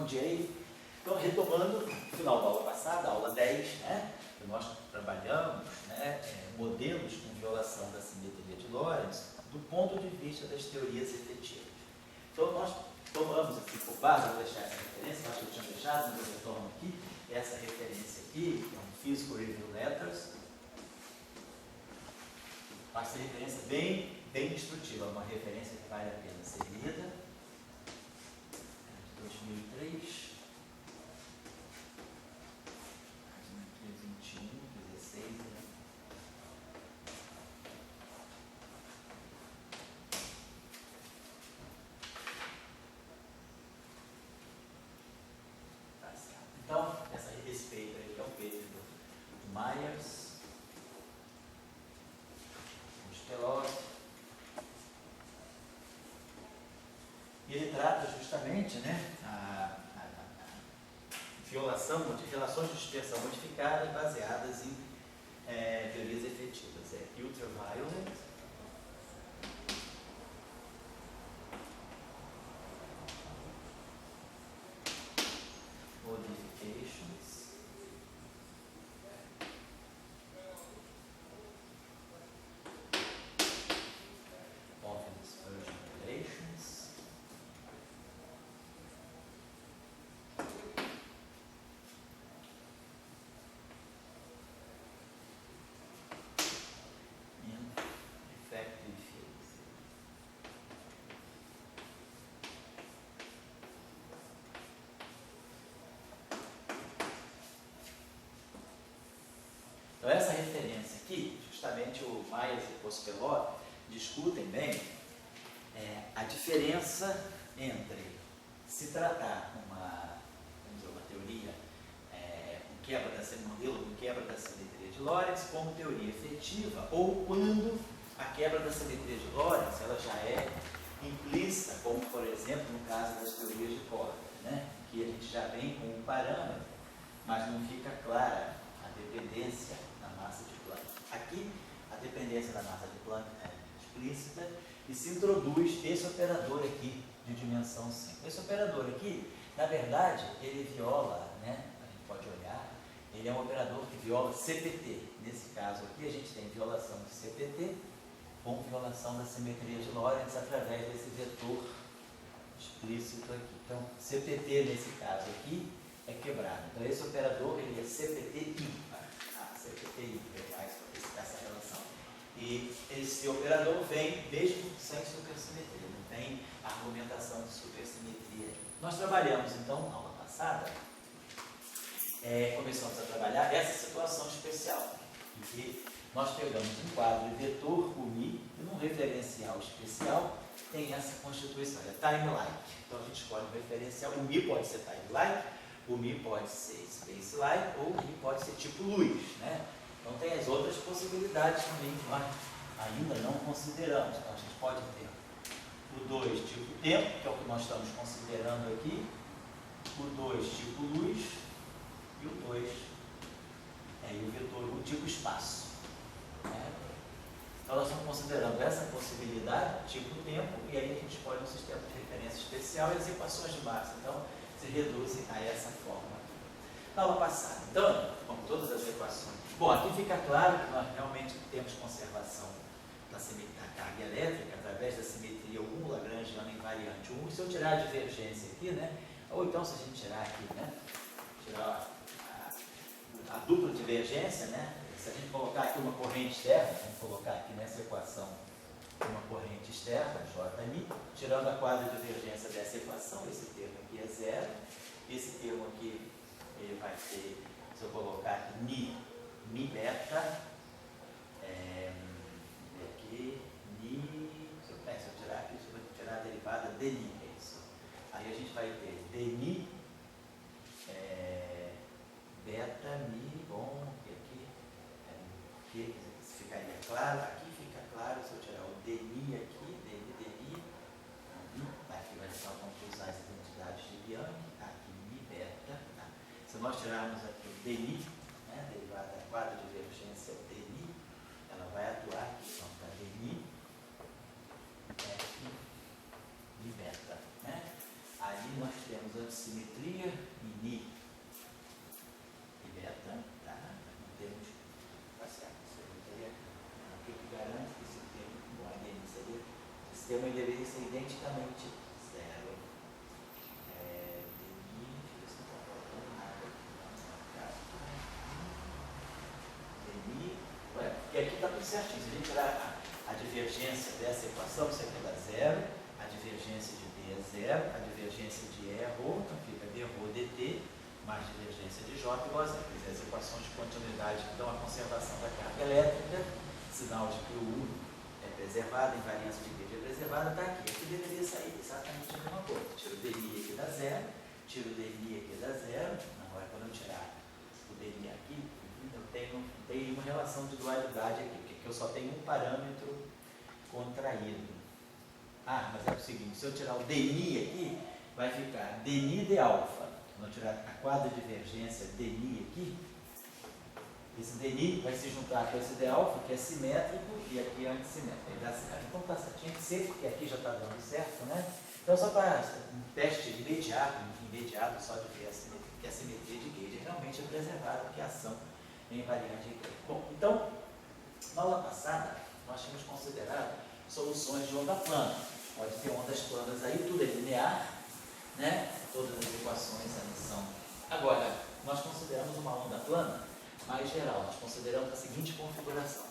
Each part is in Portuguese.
bom dia aí. Então, retomando no final da aula passada, a aula 10, né, que nós trabalhamos, né, modelos com violação da simetria de Lorentz do ponto de vista das teorias efetivas. Então, nós tomamos aqui por base, vou deixar essa referência, acho que eu tinha deixado, mas eu retomo aqui, essa referência aqui, que é um Physical Review Letters. Essa referência bem instrutiva, uma referência que vale a pena ser lida. 2003, 21, 16, né? Tá certo. Então, esse paper aqui é o paper do Myers, Pelosi. E ele trata justamente, né, a violação de relações de dispersão modificadas baseadas em teorias efetivas. É ultraviolet, modifications, of dispersion relations, in effective fields. Então, essa referência aqui, justamente o Myers e o Pospelot discutem bem a diferença entre se tratar uma teoria, um modelo com quebra da simetria de Lorentz como teoria efetiva, ou quando a quebra da simetria de Lorentz ela já é implícita, como por exemplo no caso das teorias de corda, né? Que a gente já vem com um parâmetro, mas não fica clara a dependência da massa de Planck. Aqui, a dependência da massa de Planck é explícita e se introduz esse operador aqui de dimensão 5. Esse operador aqui, na verdade, ele viola, né, a gente pode olhar, ele é um operador que viola CPT. Nesse caso aqui, a gente tem violação de CPT com violação da simetria de Lorentz através desse vetor explícito aqui. Então, CPT nesse caso aqui é quebrado. Então, esse operador ele é CPT ímpar. CPT ímpar, mais para essa relação. E esse operador vem mesmo sem supersimetria, não tem argumentação de supersimetria. Nós trabalhamos, então, na aula passada, começamos a trabalhar essa situação especial, em que nós pegamos um quadro de vetor, o Mi, e num referencial especial tem essa constituição, é time-like. Então, a gente escolhe um referencial, o Mi pode ser time-like, o Mi pode ser space-like, ou o Mi pode ser tipo luz, né? Então, tem as outras possibilidades também que nós ainda não consideramos. Então, a gente pode ter o 2 tipo tempo, que é o que nós estamos considerando aqui, o 2 tipo luz e o 2 o vetor, o tipo espaço. Né? Então, nós estamos considerando essa possibilidade, tipo tempo, e aí a gente escolhe um sistema de referência especial e as equações de massa. Então, se reduzem a essa forma. Na aula passada, então, como todas as equações. Bom, aqui fica claro que nós realmente temos conservação da carga elétrica através da simetria 1 lagrangiana invariante 1. Se eu tirar a divergência aqui, né? Ou então, se a gente tirar aqui, né? Tirar a dupla divergência, né? Se a gente colocar aqui uma corrente externa, vamos colocar aqui nessa equação uma corrente externa, Jmi, tirando a quadra divergência dessa equação, esse termo aqui é zero, esse termo aqui ele vai ter, se eu colocar aqui mi beta, aqui, se eu tirar aqui, se eu tirar a derivada dni, é isso. Aí a gente vai ter dni beta mi, bom, e aqui ficaria claro, aqui fica claro, se eu tirar o dni aqui, dni, aqui vai ficar como usar as identidades de Bianchi, aqui mi beta, tá? Se nós tirarmos aqui o dni, né, derivada da quadra divergência dni, ela vai atuar aqui, então para dni f mi beta, né? Aí nós temos de simetria, ini e beta, tá? Não temos, tá certo, isso aí seria o que garante que esse termo, bom, a DNI seria, esse termo deveria ser identicamente zero. DNI, deixa eu ver se não está faltando nada aqui, DNI, porque aqui está tudo certinho, se a gente tirar a divergência dessa equação, isso aqui dá zero, a divergência de D é zero, a divergência de E é ρ, então fica d ρ dt, mais divergência de J igual a zero. Quer dizer, as equações de continuidade que dão a conservação da carga elétrica, sinal de que o U é preservado, a invariância de gauge é preservada, está aqui. Aqui deveria sair exatamente a mesma coisa. Tiro o DI aqui dá zero, tiro o DI aqui dá zero. Agora, quando eu tirar o DI aqui, eu tenho uma relação de dualidade aqui, porque aqui eu só tenho um parâmetro contraído. Ah, mas é o seguinte, se eu tirar o DNI aqui, vai ficar DNI de alfa. Quando eu tirar a quadra-divergência DNI aqui, esse DNI vai se juntar com esse de alfa, que é simétrico, e aqui é antissimétrico. Aí dá certo. Então tá certo, tinha que ser, porque aqui já está dando certo, né? Então só para um teste imediato só de ver que a simetria de gauge realmente é preservada, porque a ação é invariante de gauge. Bom, então, na aula passada, nós tínhamos considerado soluções de onda plana. Pode ter ondas planas aí, tudo é linear, né? Todas as equações ali são. Agora, nós consideramos uma onda plana mais geral. Nós consideramos a seguinte configuração.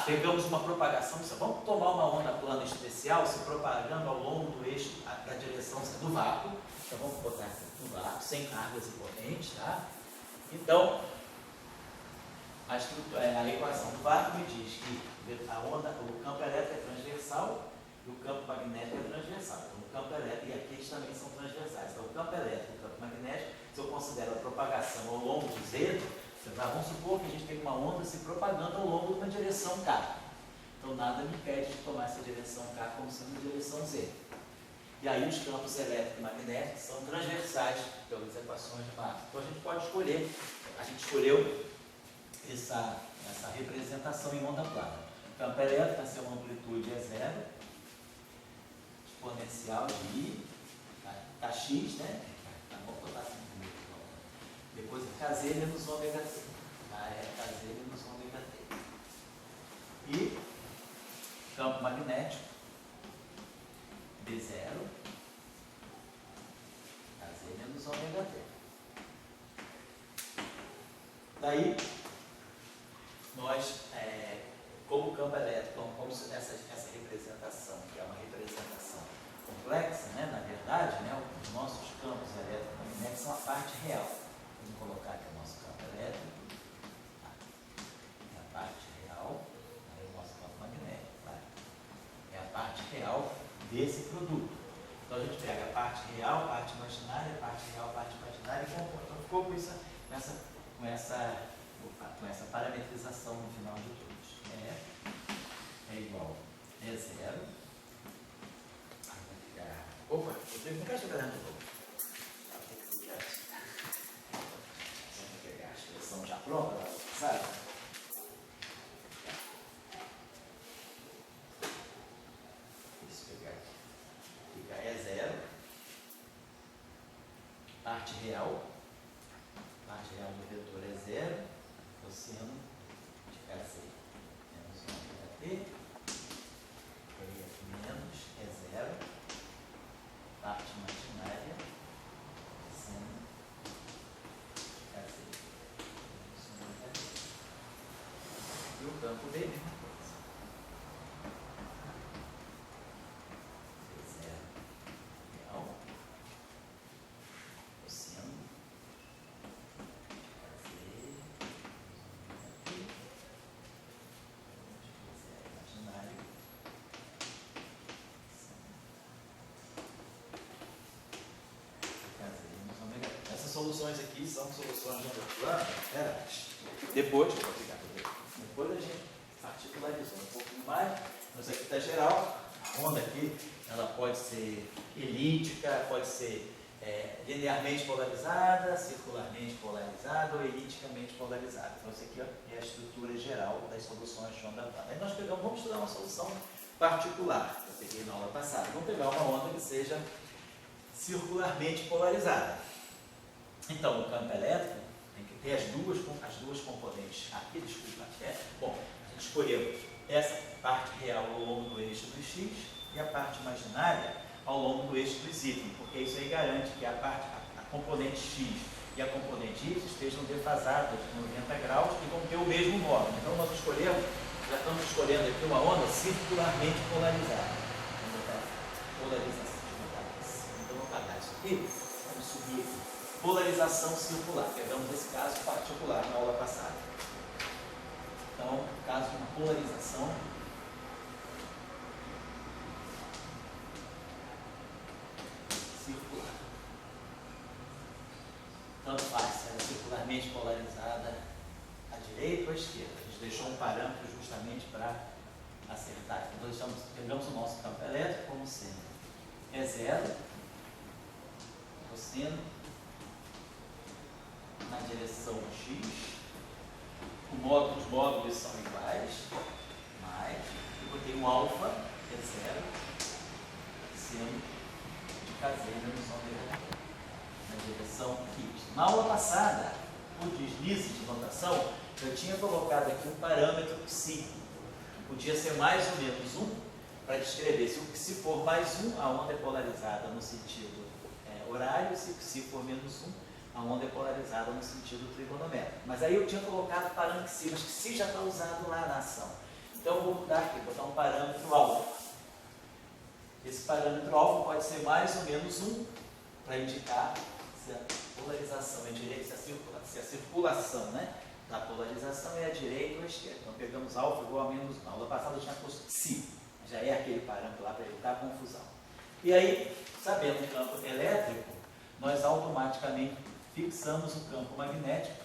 Pegamos uma propagação. Vamos tomar uma onda plana especial se propagando ao longo do eixo da direção do vácuo. Então vamos botar aqui no vácuo, sem cargas e correntes, tá? Então, a equação do vácuo me diz que o campo elétrico é transversal e o campo magnético é transversal. Então, o campo elétrico, e aqui eles também são transversais. Então, o campo elétrico e o campo magnético, se eu considero a propagação ao longo do Z, vamos supor que a gente tem uma onda se propagando ao longo de uma direção K. Então, nada me impede de tomar essa direção K como sendo a direção Z. E aí, os campos elétrico e magnético são transversais pelas equações de Maxwell. Então, a gente pode escolher, a gente escolheu essa representação em onda plana. O campo elétrico, a sua amplitude é zero, exponencial de I, tá x, né? Vamos botar assim. Depois kz menos ômega t. É kz menos ômega t. E campo magnético, B0, kz menos ômega t. Daí, nós, como o campo elétrico, como essa representação, que é uma representação complexa, né, na verdade, né, os nossos campos elétricos e magnéticos são a parte real. Vamos colocar aqui o nosso campo elétrico, é a parte real, aí o nosso campo magnético, tá? É a parte real desse produto. Então a gente pega a parte real, a parte imaginária, a parte real, a parte imaginária e compõe. Então ficou com essa parametrização no final de todos. É igual a zero. Vai ficar. Opa, eu tenho que ficar jogando de novo. Vamos pegar a expressão já pronta, sabe? Deixa eu pegar aqui. Fica E0. Parte real do vetor é zero, cosseno de kz menos ômega t, menos é zero, parte imaginária, cosseno de kz menos ômega t. E o campo B, mesma coisa. É zero real, cosseno soluções aqui são soluções de onda plana. Depois a gente particularizou um pouquinho mais, mas aqui está geral. A onda aqui, ela pode ser elíptica, pode ser linearmente polarizada, circularmente polarizada ou elipticamente polarizada. Então, isso aqui é a estrutura geral das soluções de onda plana. Aí nós vamos estudar uma solução particular, que eu peguei na aula passada. Vamos pegar uma onda que seja circularmente polarizada. Então, o campo elétrico tem que ter as duas componentes. Aqui, desculpa, bom, a gente escolheu essa parte real ao longo do eixo do X e a parte imaginária ao longo do eixo do Y, porque isso aí garante que a componente X e a componente Y estejam defasadas em 90 graus e vão ter o mesmo módulo. Então, nós já estamos escolhendo aqui uma onda circularmente polarizada. Vamos botar polarização. Então, vamos apagar isso aqui, vamos subir aqui. Polarização circular, pegamos esse caso particular na aula passada. Então, caso de uma polarização circular. Tanto faz se ela é circularmente polarizada à direita ou à esquerda. A gente deixou um parâmetro justamente para acertar. Então, pegamos o nosso campo elétrico como sendo E0, cosseno, na direção X, os módulos são iguais, mais, eu botei um alfa, que é 0, seno de caseira no som verdadeiro, na direção Y. Na aula passada, por deslize de notação, eu tinha colocado aqui um parâmetro psi, que podia ser mais ou menos 1, para descrever se o psi for mais 1, a onda é polarizada no sentido horário, se o psi for menos 1, a onda é polarizada no sentido trigonométrico. Mas aí eu tinha colocado o parâmetro psi, mas psi já está usado lá na ação. Então eu vou mudar aqui, vou botar um parâmetro alfa. Esse parâmetro alfa pode ser mais ou menos 1, para indicar se a polarização é direita, se a circulação, né, da polarização é a direita ou a esquerda. Então pegamos alfa igual a menos 1. Na aula passada eu tinha posto psi, já é aquele parâmetro lá para evitar a confusão. E aí, sabendo o campo elétrico, nós automaticamente fixamos o campo magnético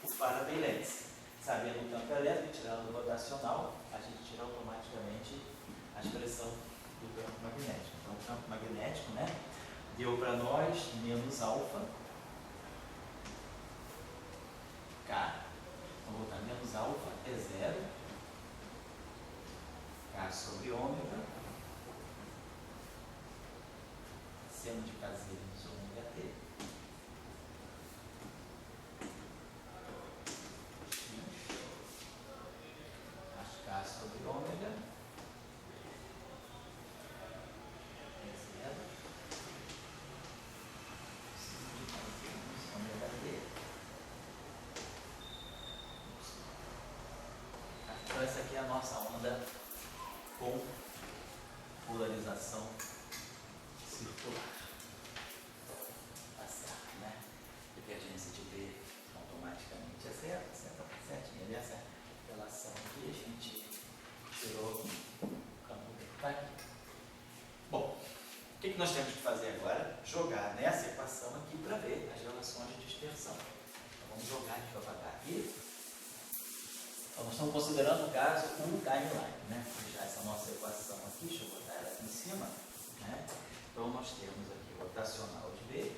por parabelés. Sabendo o campo elétrico, tirando o rotacional, a gente tira automaticamente a expressão do campo magnético. Então, o campo magnético, né, deu para nós menos alfa, K. Vamos botar menos alfa é 0, K sobre ômega, seno de caseira sobre ômega t. K sobre ômega é 0, seno de caseira ômega t. Então essa aqui é a nossa onda com polarização circular. Tá certo, né? Divergência de B automaticamente é certo, certinho. E essa relação aqui a gente tirou o campo B. Tá aqui. Bom, o que nós temos que fazer agora? Jogar nessa equação aqui para ver as relações de dispersão. Então vamos jogar, deixa eu apagar aqui. Então, nós estamos considerando, no caso, um timeline, né? Vou deixar essa nossa equação aqui, deixa eu botar ela aqui em cima, né? Então, nós temos aqui o rotacional de B,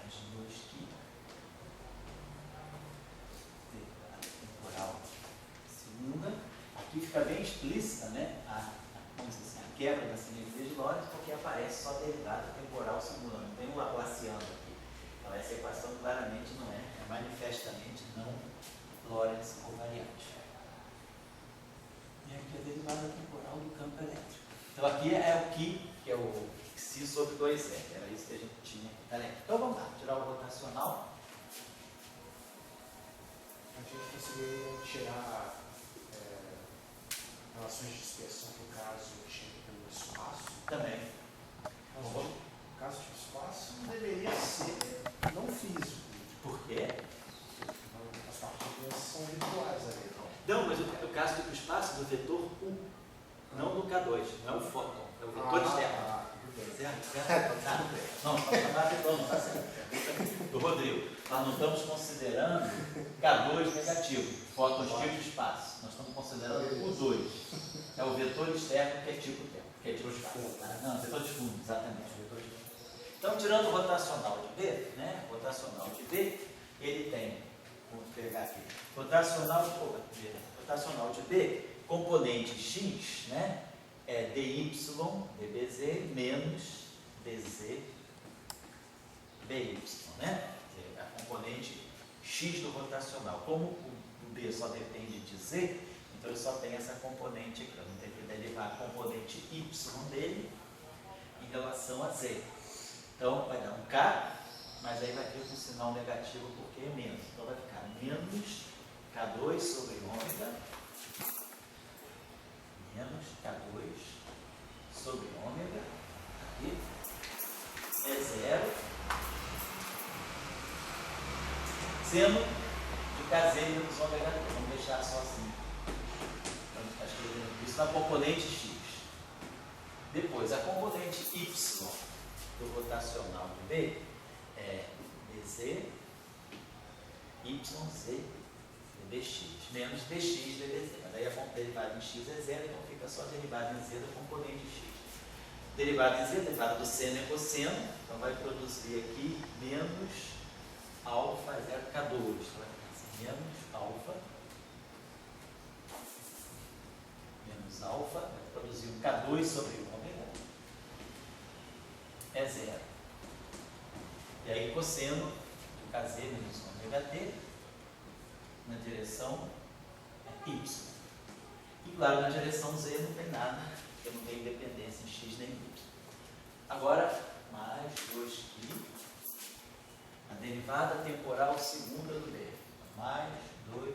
mais 2π, temporal segunda. Aqui fica bem explícita, né? Vamos dizer assim, a quebra da simetria de Lorentz, porque aparece só derivada temporal segunda, não tem um Laplaciano aqui. Então essa equação claramente não é manifestamente não Lorentz covariante. E aqui é a derivada temporal do campo elétrico. Então aqui é o que é o psi sobre 2r, era isso que a gente tinha aqui. Então vamos lá, tirar o rotacional. A gente conseguiu tirar relações de dispersão no caso do espaço. Também. No caso de espaço, deveria ser não físico. Por quê? As partículas são virtuais ali, não? Não, mas o caso do espaço do vetor U, não do K2, não é o fóton, é o vetor externo. Certo? Não, não está certo. Do Rodrigo, nós não estamos considerando K2 negativo, fótons tipo espaço. Nós estamos considerando o 2. É o vetor externo que é tipo tempo, que é tipo espaço. Não, vetor de fundo, exatamente. Vetor de fundo. Então, tirando o rotacional de B, né? Rotacional de B, ele tem, vamos pegar aqui, rotacional de B, componente x, né, é dy dbz menos dz by, né? A componente x do rotacional. Como o B só depende de z, então ele só tem essa componente aqui. Eu não tenho que derivar a componente y dele em relação a z. Então vai dar um k, mas aí vai ter um sinal negativo porque é menos. Então vai ficar menos k2 sobre ômega, menos k2 sobre ômega, aqui, é zero, seno de kz menos ômega 2. Vamos deixar só assim. Então, está escrevendo isso na componente x. Depois, a componente y do rotacional de B é dz, yz, dx, menos dx dbz. Mas aí a derivada em x é zero, então fica só a derivada em z da componente x. Derivada em z, derivada do seno é cosseno, então vai produzir aqui menos alfa 0k2. Então vai ficar assim, menos alfa, vai produzir um k2 sobre ômega, é zero. E aí cosseno do kz menos ômega t na direção y. E claro, na direção z não tem nada, porque não tem independência em x nem y. Agora, mais 2π, a derivada temporal segunda do B. Mais 2,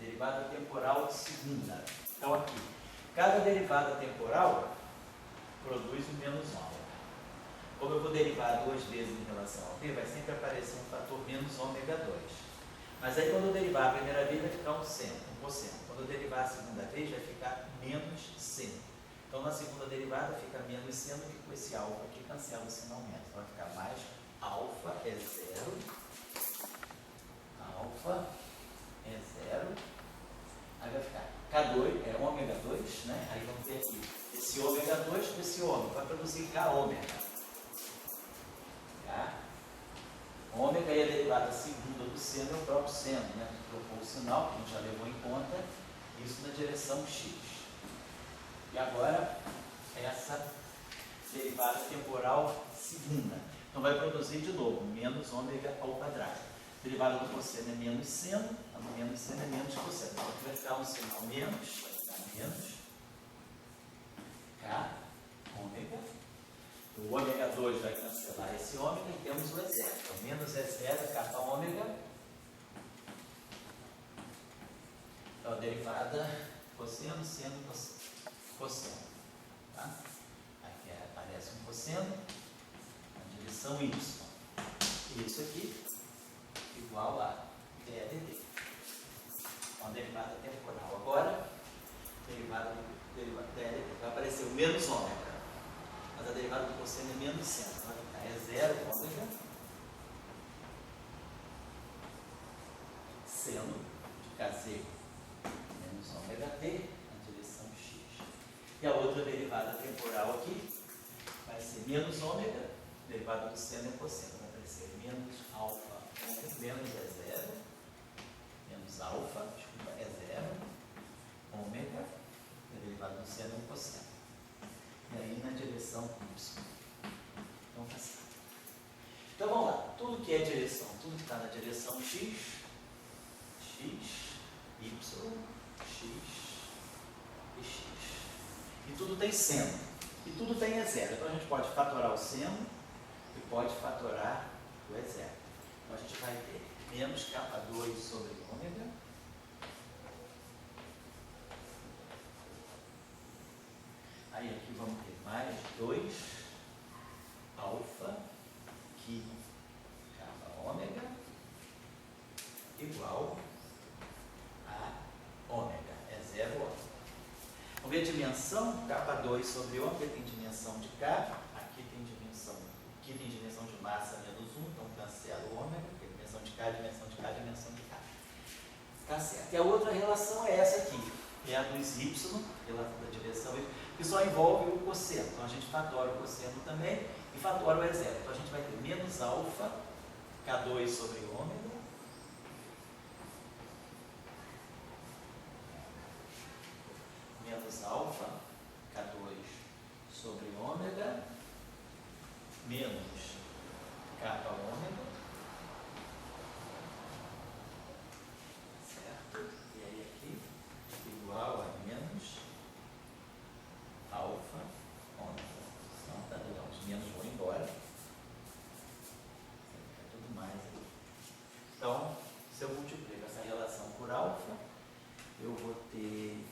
derivada temporal segunda. Então aqui, cada derivada temporal produz o menos ômega. Como eu vou derivar duas vezes em relação ao B, vai sempre aparecer um fator menos ômega 2. Mas aí quando eu derivar a primeira vez vai ficar um cosseno. Quando eu derivar a segunda vez vai ficar menos seno. Então na segunda derivada fica menos seno, que com esse alfa aqui cancela o sinal menos. Então vai ficar mais alfa é zero. Alfa é zero. Aí vai ficar K2, é ômega 2, né? Aí vamos ter aqui esse ômega 2 com esse ômega. Vai produzir K ômega. K. Ômega e a derivada segunda do seno é o próprio seno, né? Trocou o sinal, que a gente já levou em conta, isso na direção x. E agora, essa derivada temporal segunda. Então vai produzir de novo menos ômega ao quadrado. Derivada do cosseno é menos seno, menos seno é menos cosseno. Então aqui vai ficar um sinal menos, vai ficar menos K ômega. O ômega 2 vai cancelar esse ômega e temos o E0. Então, menos E0 K ômega. Então, a derivada cosseno, seno, cosseno. Tá? Aqui aparece um cosseno na direção Y. E isso aqui igual a DEDD. Então, a derivada temporal. Agora, derivada DEDD. Vai aparecer o menos ômega. Mas a derivada do cosseno é menos seno. Vai ficar E0 ômega seno de kz menos ômega t na direção x. E a outra derivada temporal aqui vai ser menos ômega, derivada do seno é cosseno. Vai aparecer menos alfa ômega, menos E0, menos alfa, desculpa, E0 ômega, a derivada do seno é cosseno. E aí na direção y. Então tá certo. Então vamos lá. Tudo que é direção, tudo que está na direção x, y, x e x. E tudo tem seno. E tudo tem E0. Então a gente pode fatorar o seno e pode fatorar o E0. Então a gente vai ter menos K2 sobre ômega. Aí aqui vamos ter mais 2 alfa que K ômega igual a ômega. É 0 ômega. Vamos ver a dimensão. K2 sobre ômega tem dimensão de K. Aqui tem dimensão de massa menos 1. Então cancela o ômega. Tem dimensão de K, dimensão de K, dimensão de K. Tá certo. E a outra relação é essa aqui. É a dos y, da direção y, que só envolve o cosseno. Então a gente fatora o cosseno também e fatora o E0. Então a gente vai ter menos alfa K2 sobre ômega, menos alfa, K2 sobre ômega, menos kappa ômega, certo? E aí aqui, igual a menos alfa ômega. Não, tá legal, os menos vão embora. Fica tudo mais aqui. Então, se eu multiplico essa relação por alfa, eu vou ter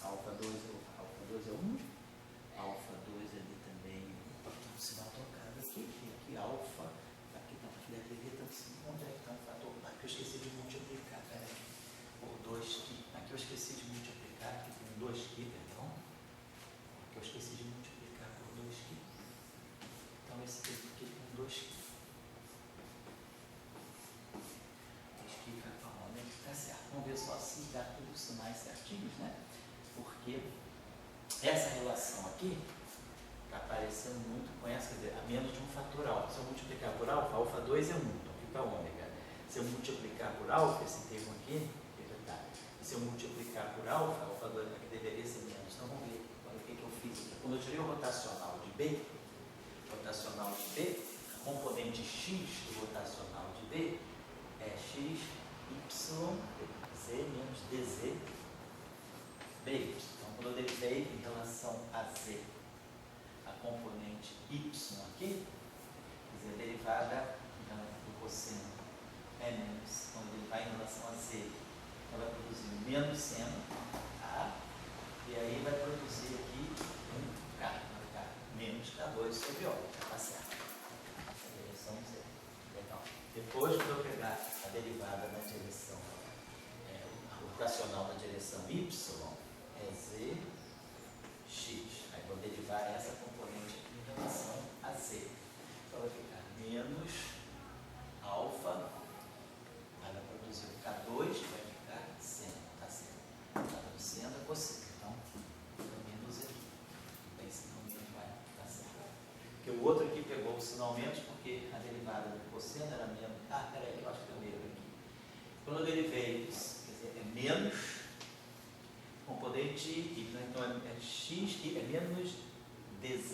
alfa 2 é 1, alfa 2 ali também, tem um sinal trocado aqui, e aqui alfa, aqui está aqui deve ter onde é que está o fator? Aqui eu esqueci de multiplicar, peraí, por 2 aqui eu esqueci de multiplicar, aqui tem 2 perdão, aqui eu esqueci de multiplicar por 2 então esse tempo aqui tem 2 kappa ômega, tá certo, vamos ver só se dá tudo os sinais certinhos, né? Porque essa relação aqui está aparecendo muito com essa, quer dizer, a menos de um fator alfa. Se eu multiplicar por alfa, alfa 2 é 1, então fica ômega. Se eu multiplicar por alfa, esse termo aqui, se eu multiplicar por alfa, alfa 2 aqui deveria ser menos. Então vamos ver olha o que eu fiz aqui. Quando eu tirei o rotacional de B, a componente x do rotacional de B é x, y, z menos dz, by. Então, quando eu derivei em relação a z, a componente y aqui, quer dizer, a derivada do cosseno é menos. Quando eu derivar em relação a z, ela vai produzir menos seno, tá? E aí vai produzir aqui um K, vai ficar menos K2 sobre O, tá certo? A direção Z. Legal. Depois, quando eu pegar a derivada na direção, o rotacional da direção Y, é z, x. Aí vou derivar essa componente aqui em relação a z. Então vai ficar menos alfa, aí vai produzir o K2, que vai ficar seno, tá certo? Está seno é cosseno, então menos aqui. Bem, sinal menos vai, tá certo? Porque o outro aqui pegou o sinal menos, porque a derivada do cosseno era menos. Ah, peraí, eu acho que eu erro aqui. Quando eu derivei isso, quer dizer, é menos componente y, então é x, é menos dz,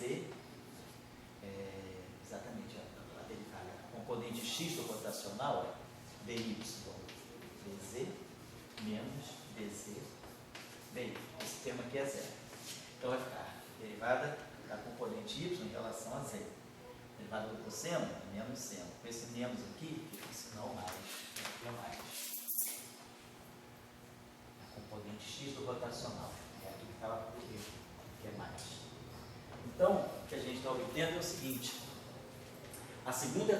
exatamente a derivada. A componente x do rotacional é dy, dz menos dz dy. Esse termo aqui é zero. Então vai ficar derivada da componente y em relação a z. Derivada do cosseno é menos seno. Com esse menos aqui, fica o sinal mais. Aqui é mais. Componente x do rotacional, é aqui que estava por aqui, que é mais. Então, o que a gente está obtendo é o seguinte: a segunda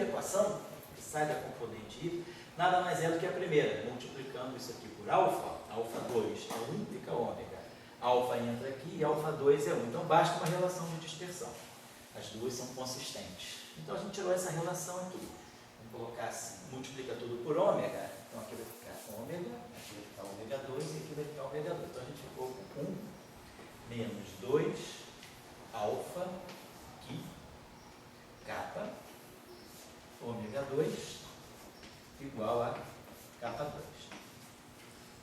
equação, que sai da componente y, nada mais é do que a primeira, multiplicando isso aqui por alfa, alfa 2 é 1, fica ômega, alfa entra aqui e alfa 2 é 1. Então, basta uma relação de dispersão. As duas são consistentes. Então, a gente tirou essa relação aqui. Vamos colocar assim, multiplica tudo por ômega, então aqui vai ficar ômega, aqui vai ficar ômega 2 e aqui vai ficar ômega 2. Então a gente ficou com 1 menos 2 alfa aqui, kappa, ômega 2 igual a kappa 2.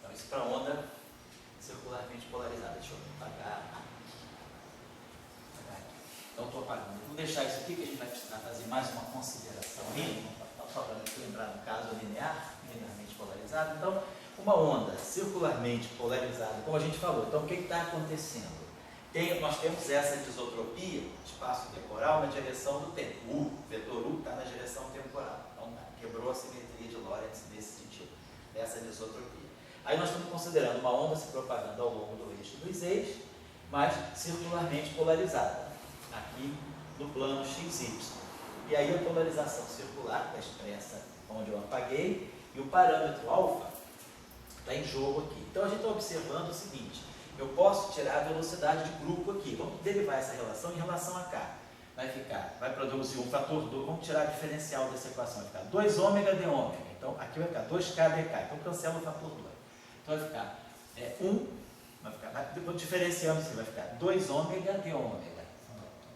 Então isso para onda circularmente polarizada. Deixa eu apagar aqui. Então estou apagando. Vou deixar isso aqui que a gente vai precisar fazer mais uma consideração mínima. Só para lembrar no caso linearmente polarizado. Então, uma onda circularmente polarizada, como a gente falou, então o que está acontecendo? Nós temos essa desotropia, espaço temporal, na direção do tempo. O vetor U está na direção temporal. Então, quebrou a simetria de Lorentz nesse sentido, dessa desotropia. Aí nós estamos considerando uma onda se propagando ao longo do eixo dos eixos, mas circularmente polarizada, aqui no plano XY. E aí a polarização circular está expressa onde eu apaguei, e o parâmetro alfa está em jogo aqui. Então a gente está observando o seguinte: eu posso tirar a velocidade de grupo aqui. Vamos derivar essa relação em relação a K. Vai produzir um fator 2, vamos tirar a diferencial dessa equação, vai ficar 2 ômega de ômega. Então aqui vai ficar 2K dK. Então cancela o fator 2. Então vai ficar 1, diferenciando assim, vai ficar 2 ômega de ômega.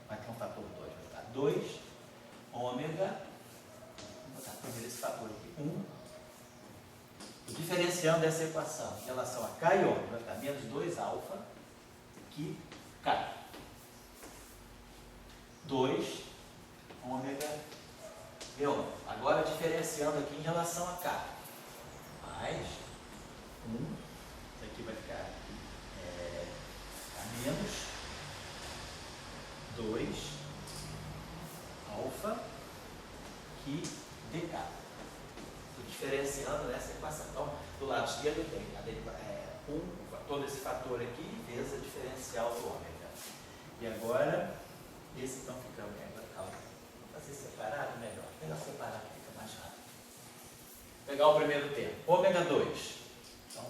Vai ter um fator 2, vai ficar 2 ômega, botar primeiro esse fator aqui, 1. Diferenciando essa equação em relação a K e ômega, vai ficar menos 2 alfa que K. 2 ômega e ômega. Agora diferenciando aqui em relação a K. Mais 1. Isso aqui vai ficar menos 2 alfa que dk. Estou diferenciando nessa equação. Então, do lado esquerdo eu tenho todo esse fator aqui vezes a diferencial do ômega. E agora, esse então fica calma. Vou fazer separado melhor. Melhor separar que fica mais rápido. Vou pegar o primeiro termo. Ômega 2. Então,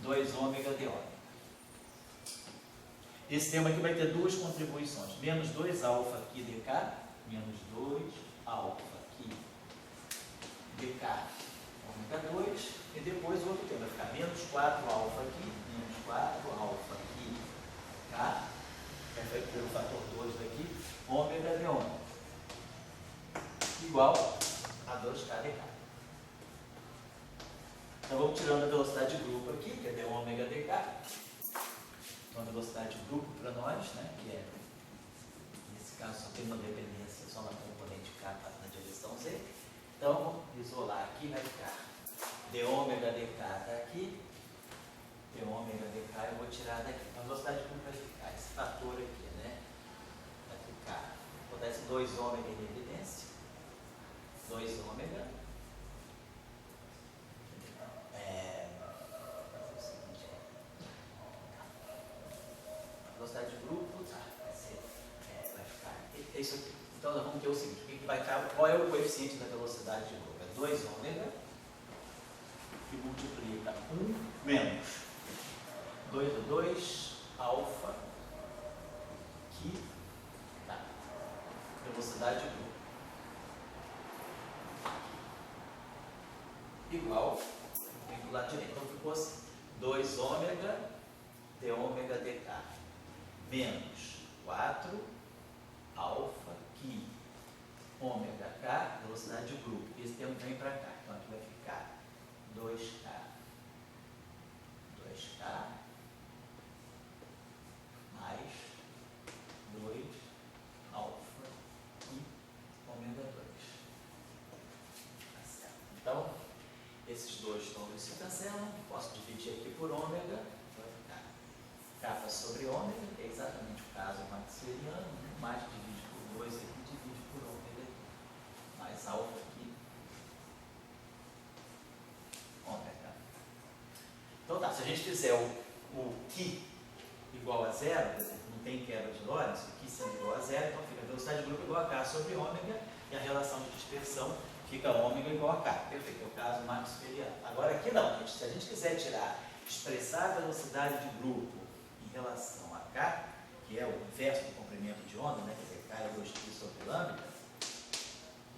2 ômega de ômega. Esse termo aqui vai ter duas contribuições. Menos 2 alfa aqui dk. Menos 2 alfa aqui dk. Ômega 2. E depois o outro termo vai ficar menos 4 alfa aqui. Menos 4 alfa aqui k. Que é feito pelo fator 2 daqui. Ômega de ômega. Igual a 2k dk. Então vamos tirando a velocidade de grupo aqui, que é d ômega dk. Então a velocidade de grupo para nós, né, que é, nesse caso só tem uma dependência só na componente k na direção z. Então vamos isolar aqui, vai ficar d ômega dk está aqui, d ômega dk eu vou tirar daqui. Então a velocidade de grupo vai ficar esse fator aqui, né, vai ficar, vou botar esse 2 ômega em evidência, 2 ômega. Velocidade de grupo, tá, vai ficar, é isso aqui. Então nós vamos ter o seguinte, o que vai ficar, qual é o coeficiente da velocidade de grupo? É 2 ômega, que multiplica 1 menos 2 alfa, que tá, velocidade de grupo. Igual, vem do lado direito. Então ficou assim, 2 ômega de ômega dk. Menos 4 alfa que ômega k, velocidade de grupo. Esse termo vem para cá. Então aqui vai ficar 2k mais 2 alfa e ômega 2. Tá certo. Então, esses dois estão se cancelam. Posso dividir aqui por ômega. Kappa sobre ômega, que é exatamente o caso maxwelliano, né? Mais divide por 2 aqui, divide por ômega aqui. Mais alfa aqui, ômega. Então tá, se a gente fizer o Q igual a zero, por exemplo, não tem quebra de Lorentz, o Q sendo igual a zero, então fica a velocidade de grupo igual a K sobre ômega, e a relação de dispersão fica ômega igual a K. Perfeito, é o caso maxwelliano. Agora aqui não, se a gente quiser expressar a velocidade de grupo em relação a K, que é o inverso do comprimento de onda, né? Quer dizer, K é 2π sobre lambda,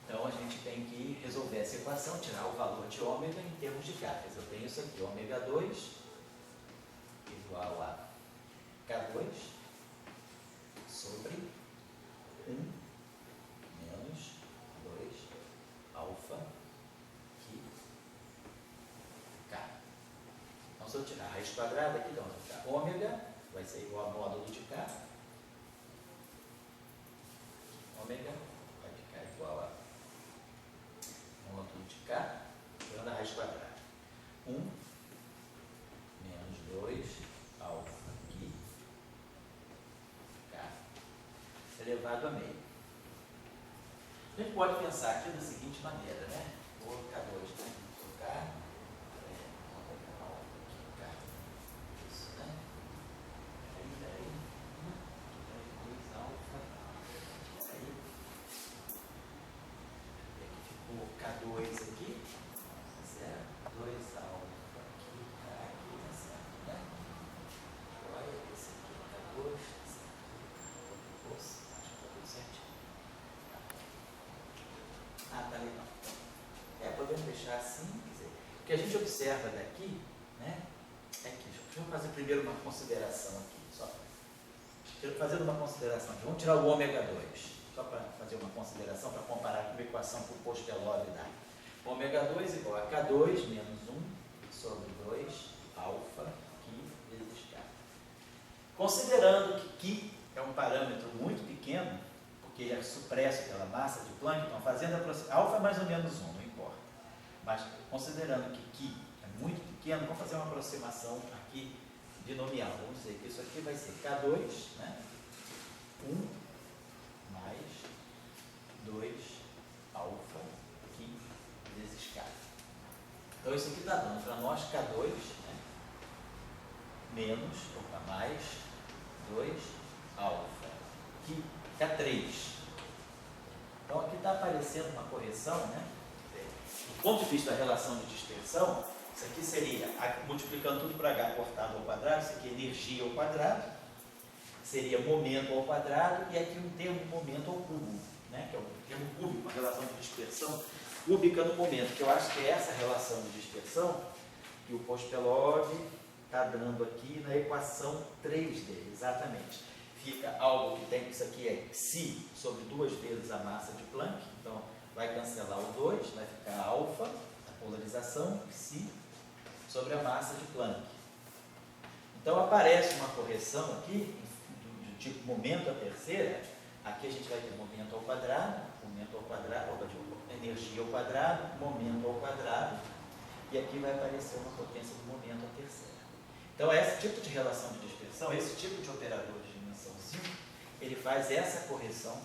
então a gente tem que resolver essa equação, tirar o valor de ômega em termos de K. Quer dizer, eu tenho isso aqui, ômega 2 igual a K2 sobre 1 menos 2 alfa que K. Então se eu tirar a raiz quadrada aqui, então vai ficar ômega, vai ser igual a módulo de K. Ômega vai ficar igual a módulo de K, tirando a raiz quadrada. 1 menos 2 alfa aqui, K, elevado a meio. A gente pode pensar aqui da seguinte maneira, né? O K2, né? O K, isso, né? Peraí. 2 alfa. Aí. E aqui ficou K2 aqui. Certo? 2 alfa aqui, K aqui, tá certo, né? Olha, esse aqui é K2, tá certo? Acho que tá tudo certinho. Ah, tá legal. Podemos deixar assim, quer dizer, o que a gente observa daqui, né? É que, deixa eu fazer primeiro uma consideração aqui, só. Fazendo uma consideração aqui, vamos tirar o ômega 2, só para fazer uma consideração, para comparar com a equação que o Postelov dá. ômega 2 igual a K2 menos 1 sobre 2 alfa Qi vezes K. Considerando que Qi é um parâmetro muito pequeno, porque ele é supresso pela massa de Planck, então fazendo alfa é mais ou menos 1, não importa. Mas considerando que Qi é muito pequeno, vamos fazer uma aproximação aqui binomial. Vamos dizer que isso aqui vai ser K2, né? 1 mais 2 alfa Qi vezes K. Então isso aqui está dando para nós K2, né? Menos, mais 2 alfa Qi K3. Então aqui está aparecendo uma correção, né? Do ponto de vista da relação de dispersão, isso aqui seria, multiplicando tudo por H cortado ao quadrado, isso aqui é energia ao quadrado, seria momento ao quadrado, e aqui um termo momento ao cubo, né? Que é um termo cúbico, uma relação de dispersão cúbica no momento, que eu acho que é essa relação de dispersão que o Pospelov está dando aqui na equação 3 dele, exatamente. Fica algo que tem, isso aqui é Xi sobre 2 vezes a massa de Planck, então vai cancelar o 2, vai ficar alfa, a polarização, Xi, sobre a massa de Planck. Então aparece uma correção aqui, do tipo momento à terceira, aqui a gente vai ter momento ao quadrado, energia ao quadrado, momento ao quadrado, e aqui vai aparecer uma potência do momento à terceira. Então esse tipo de relação de dispersão, esse tipo de operador de dimensão 5, ele faz essa correção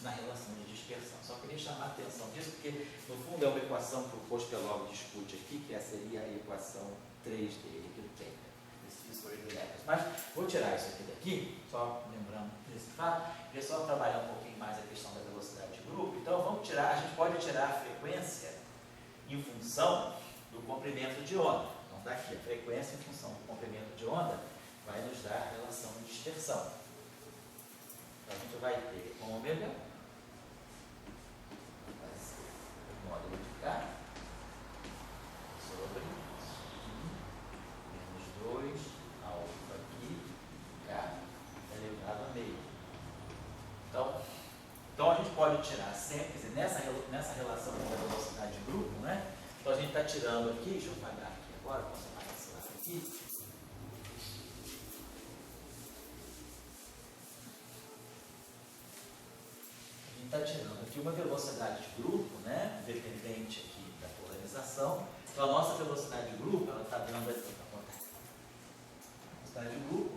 na relação de dispersão. Só queria chamar a atenção disso, porque no fundo é uma equação que o Pospelov discute aqui, que essa seria a equação 3 dele, que ele tem, desse History of Electrons. Mas vou tirar isso aqui daqui, só lembrando desse fato, queria só trabalhar um pouquinho mais a questão da velocidade de grupo. Então vamos tirar, a gente pode tirar a frequência em função do comprimento de onda. Então está aqui, a frequência em função do comprimento de onda vai nos dar a relação de dispersão. Então a gente vai ter ômega, vai ser o módulo de K, sobre menos 2 alfa aqui, K elevado a meio. Então a gente pode tirar sempre, quer dizer, nessa relação com a velocidade de grupo, né? Então a gente está tirando aqui, deixa eu apagar aqui agora, posso apagar esse lado aqui. A gente está tirando aqui uma velocidade de grupo, né? Dependente aqui da polarização. Então a nossa velocidade de grupo, ela está dando aqui, a velocidade de grupo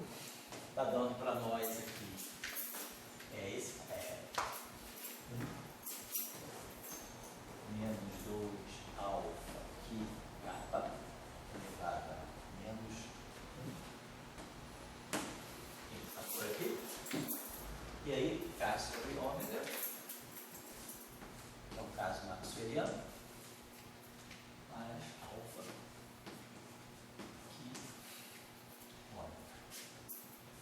está dando para nós aqui, menos 2 alfa aqui, kappa, elevado a menos 1. Está por aqui. E aí, K sobre ômega, é o caso maxwelliano, mais alfa aqui, ômega.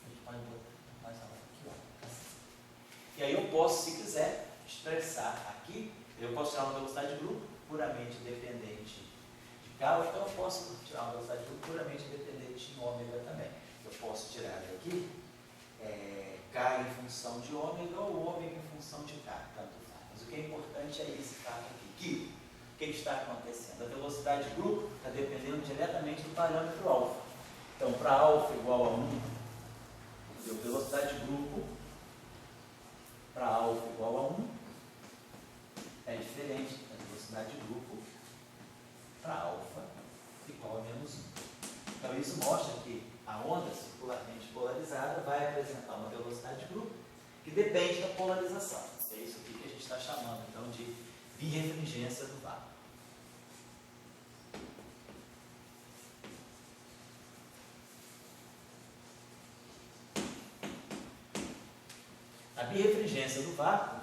A gente pode botar mais alfa aqui, ômega. E aí eu posso, se quiser, expressar aqui. Eu posso tirar uma velocidade de grupo puramente dependente de K, então eu posso tirar uma velocidade de grupo puramente dependente em ômega também. Eu posso tirar daqui K em função de ômega ou ômega em função de K, tanto faz. Mas o que é importante é esse fato aqui, que o que está acontecendo? A velocidade de grupo está dependendo diretamente do parâmetro alfa. Então, para alfa igual a 1, a velocidade de grupo para alfa igual a 1, é diferente da velocidade de grupo para alfa igual a menos 1. Então isso mostra que a onda circularmente polarizada vai apresentar uma velocidade de grupo que depende da polarização. É isso aqui que a gente está chamando então de birrefringência do vácuo. A birrefringência do vácuo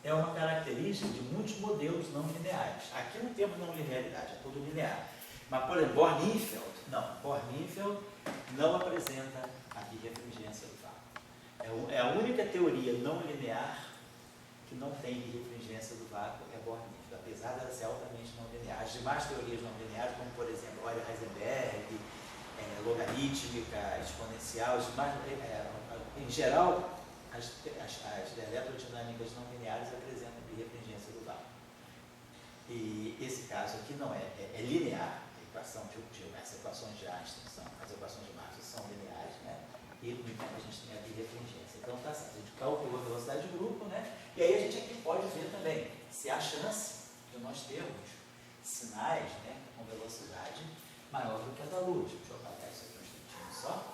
é uma característica de muitos modelos não lineares. Aqui não temos não linearidade, é tudo linear. Mas, por exemplo, Bohr-Neufeld não apresenta a birrefringência do vácuo. É a única teoria não linear que não tem birrefringência do vácuo, é Bohr-Neufeld, apesar dela ser altamente não linear. As demais teorias não lineares, como, por exemplo, Euler-Heisenberg, logarítmica, exponencial, em geral, as eletrodinâmicas não lineares apresentam birrefringência do vácuo. E esse caso aqui não é linear, essa equações de Einstein, as equações de Maxwell são lineares, né? E no entanto a gente tem a birefringência. Então tá certo, a gente calculou a velocidade de grupo, né? E aí a gente aqui pode ver também se há chance de nós termos sinais, né, com velocidade maior do que a da luz. Deixa eu apagar isso aqui um instantinho só.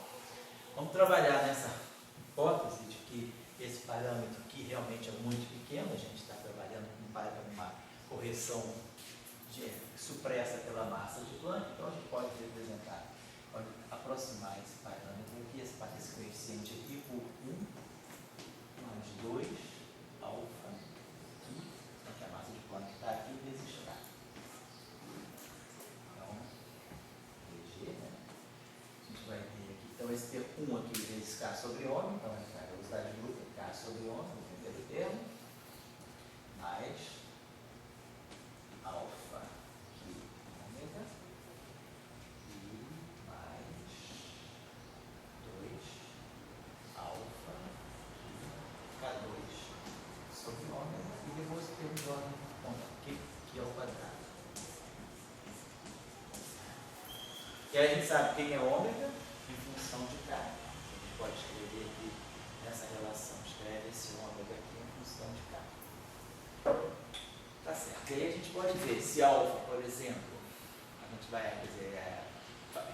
Vamos trabalhar nessa hipótese de que esse parâmetro aqui realmente é muito pequeno, a gente está trabalhando com uma correção supressa pela massa de Planck, então a gente pode representar, pode aproximar esse parâmetro aqui, esse coeficiente aqui por 1 mais 2 alfa, aqui a massa de Planck está aqui, vezes K. Então, VG, né? A gente vai ter aqui, então esse ter 1 aqui vezes K sobre ômega, então vai ficar a velocidade de grupo K sobre ômega, no primeiro termo, mais alfa aqui ômega e mais 2 alfa K2 sobre ômega e depois temos ômega que é o quadrado. E aí a gente sabe quem é ômega em função de K. A gente pode escrever aqui nessa relação, escreve esse ômega aqui em função de K. Tá certo. E aí a gente pode ver se alfa, por exemplo, a gente vai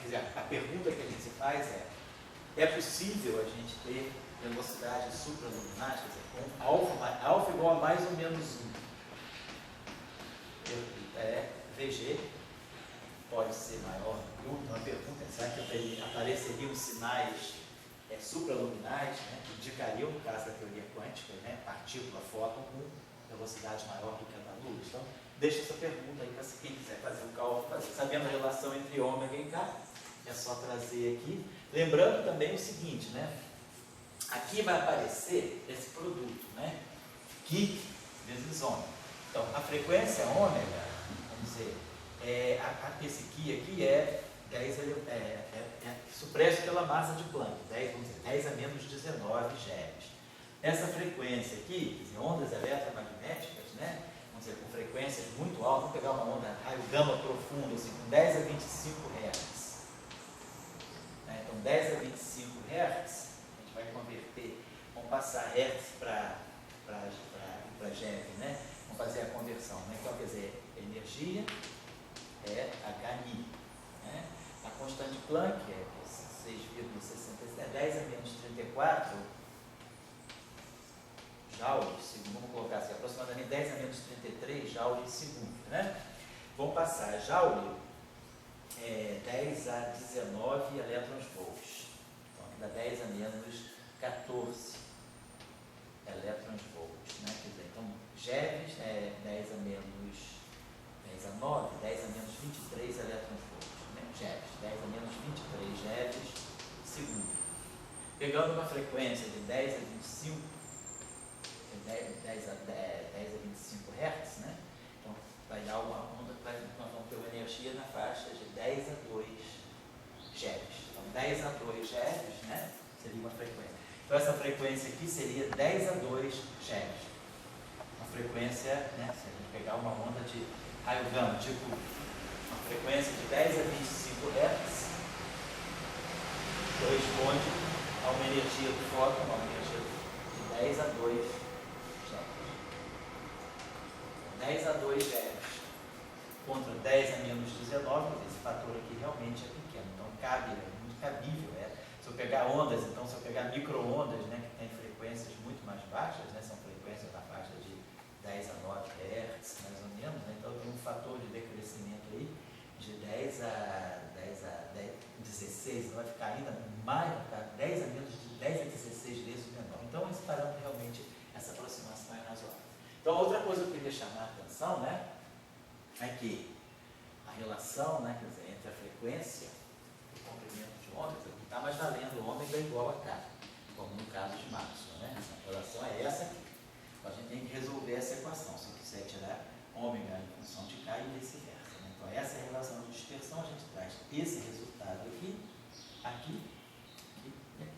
dizer, a pergunta que a gente se faz é possível a gente ter velocidade supraluminar, quer dizer, com alfa igual a mais ou menos 1. VG pode ser maior. Uma pergunta é, será que apareceriam sinais supraluminais, né, que indicariam, no caso da teoria quântica, né, partícula, fóton com velocidade maior do que a da luz? Então, deixa essa pergunta aí para quem quiser fazer o cálculo, sabendo a relação entre ômega e K, é só trazer aqui. Lembrando também o seguinte, né, aqui vai aparecer esse produto, né, Q vezes ômega. Então, a frequência ômega, vamos dizer, esse Q aqui é 10, supresso pela massa de Planck, 10 a menos 19 GeV. Essa frequência aqui, ondas eletromagnéticas, né, vamos dizer, com frequências muito altas, vamos pegar uma onda raio gama profundo, assim, com 10 a 25 Hz. Né, então, 10 a 25 Hz, a gente vai converter, vamos passar Hz para GeV, né? Vamos fazer a conversão. Né? Então, quer dizer, energia é HI. Né? A constante Planck é 6,67, 10 a menos 34 joules, segundo, vamos colocar assim, aproximadamente 10 a menos 33 joules segundo. Né? Vamos passar joule 10 a 19 elétrons-volts. Então, aqui dá 10 a menos 14 elétrons-volts. Né? Quer dizer, então, GeV é 10 a menos 10 a 9, 10 a menos 23 elétrons-volts. Né? GeV, 10 a menos 23 GeV segundo. Pegando uma frequência de 10 a 25, 10 a 25 Hz, né? Então vai dar uma onda, nós vamos ter uma energia na faixa de 10 a 2 GeV. Então 10 a 2 GeV, né? Seria uma frequência. Então essa frequência aqui seria 10 a 2 GeV. Uma frequência, né? Se a gente pegar uma onda de raio gama, tipo uma frequência de 10 a 25 Hz, corresponde a uma energia do fóton, uma energia de 10 a 2 GeV. 10 a 2 GeV contra 10 a menos 19, esse fator aqui realmente é pequeno, então cabe, é muito cabível. Se eu pegar ondas, então se eu pegar micro-ondas, né, que tem frequências muito mais baixas, né, são frequências na faixa de 10 a 9 Hz, mais ou menos, né, então tem um fator de decrescimento aí de 10 a 16, vai ficar ainda mais, 10 a menos de 10 a 16 vezes menor. Então esse parâmetro realmente, essa aproximação é razoável. Então outra coisa que eu queria chamar a atenção, né, é que a relação, né, quer dizer, entre a frequência e o comprimento de ômega, não está mais valendo ômega igual a K, como no caso de Maxwell, né? A relação é essa aqui. Então a gente tem que resolver essa equação, se eu quiser tirar ômega em função de K e vice-versa. Né? Então essa é a relação de dispersão, a gente traz esse resultado aqui, aqui e aqui.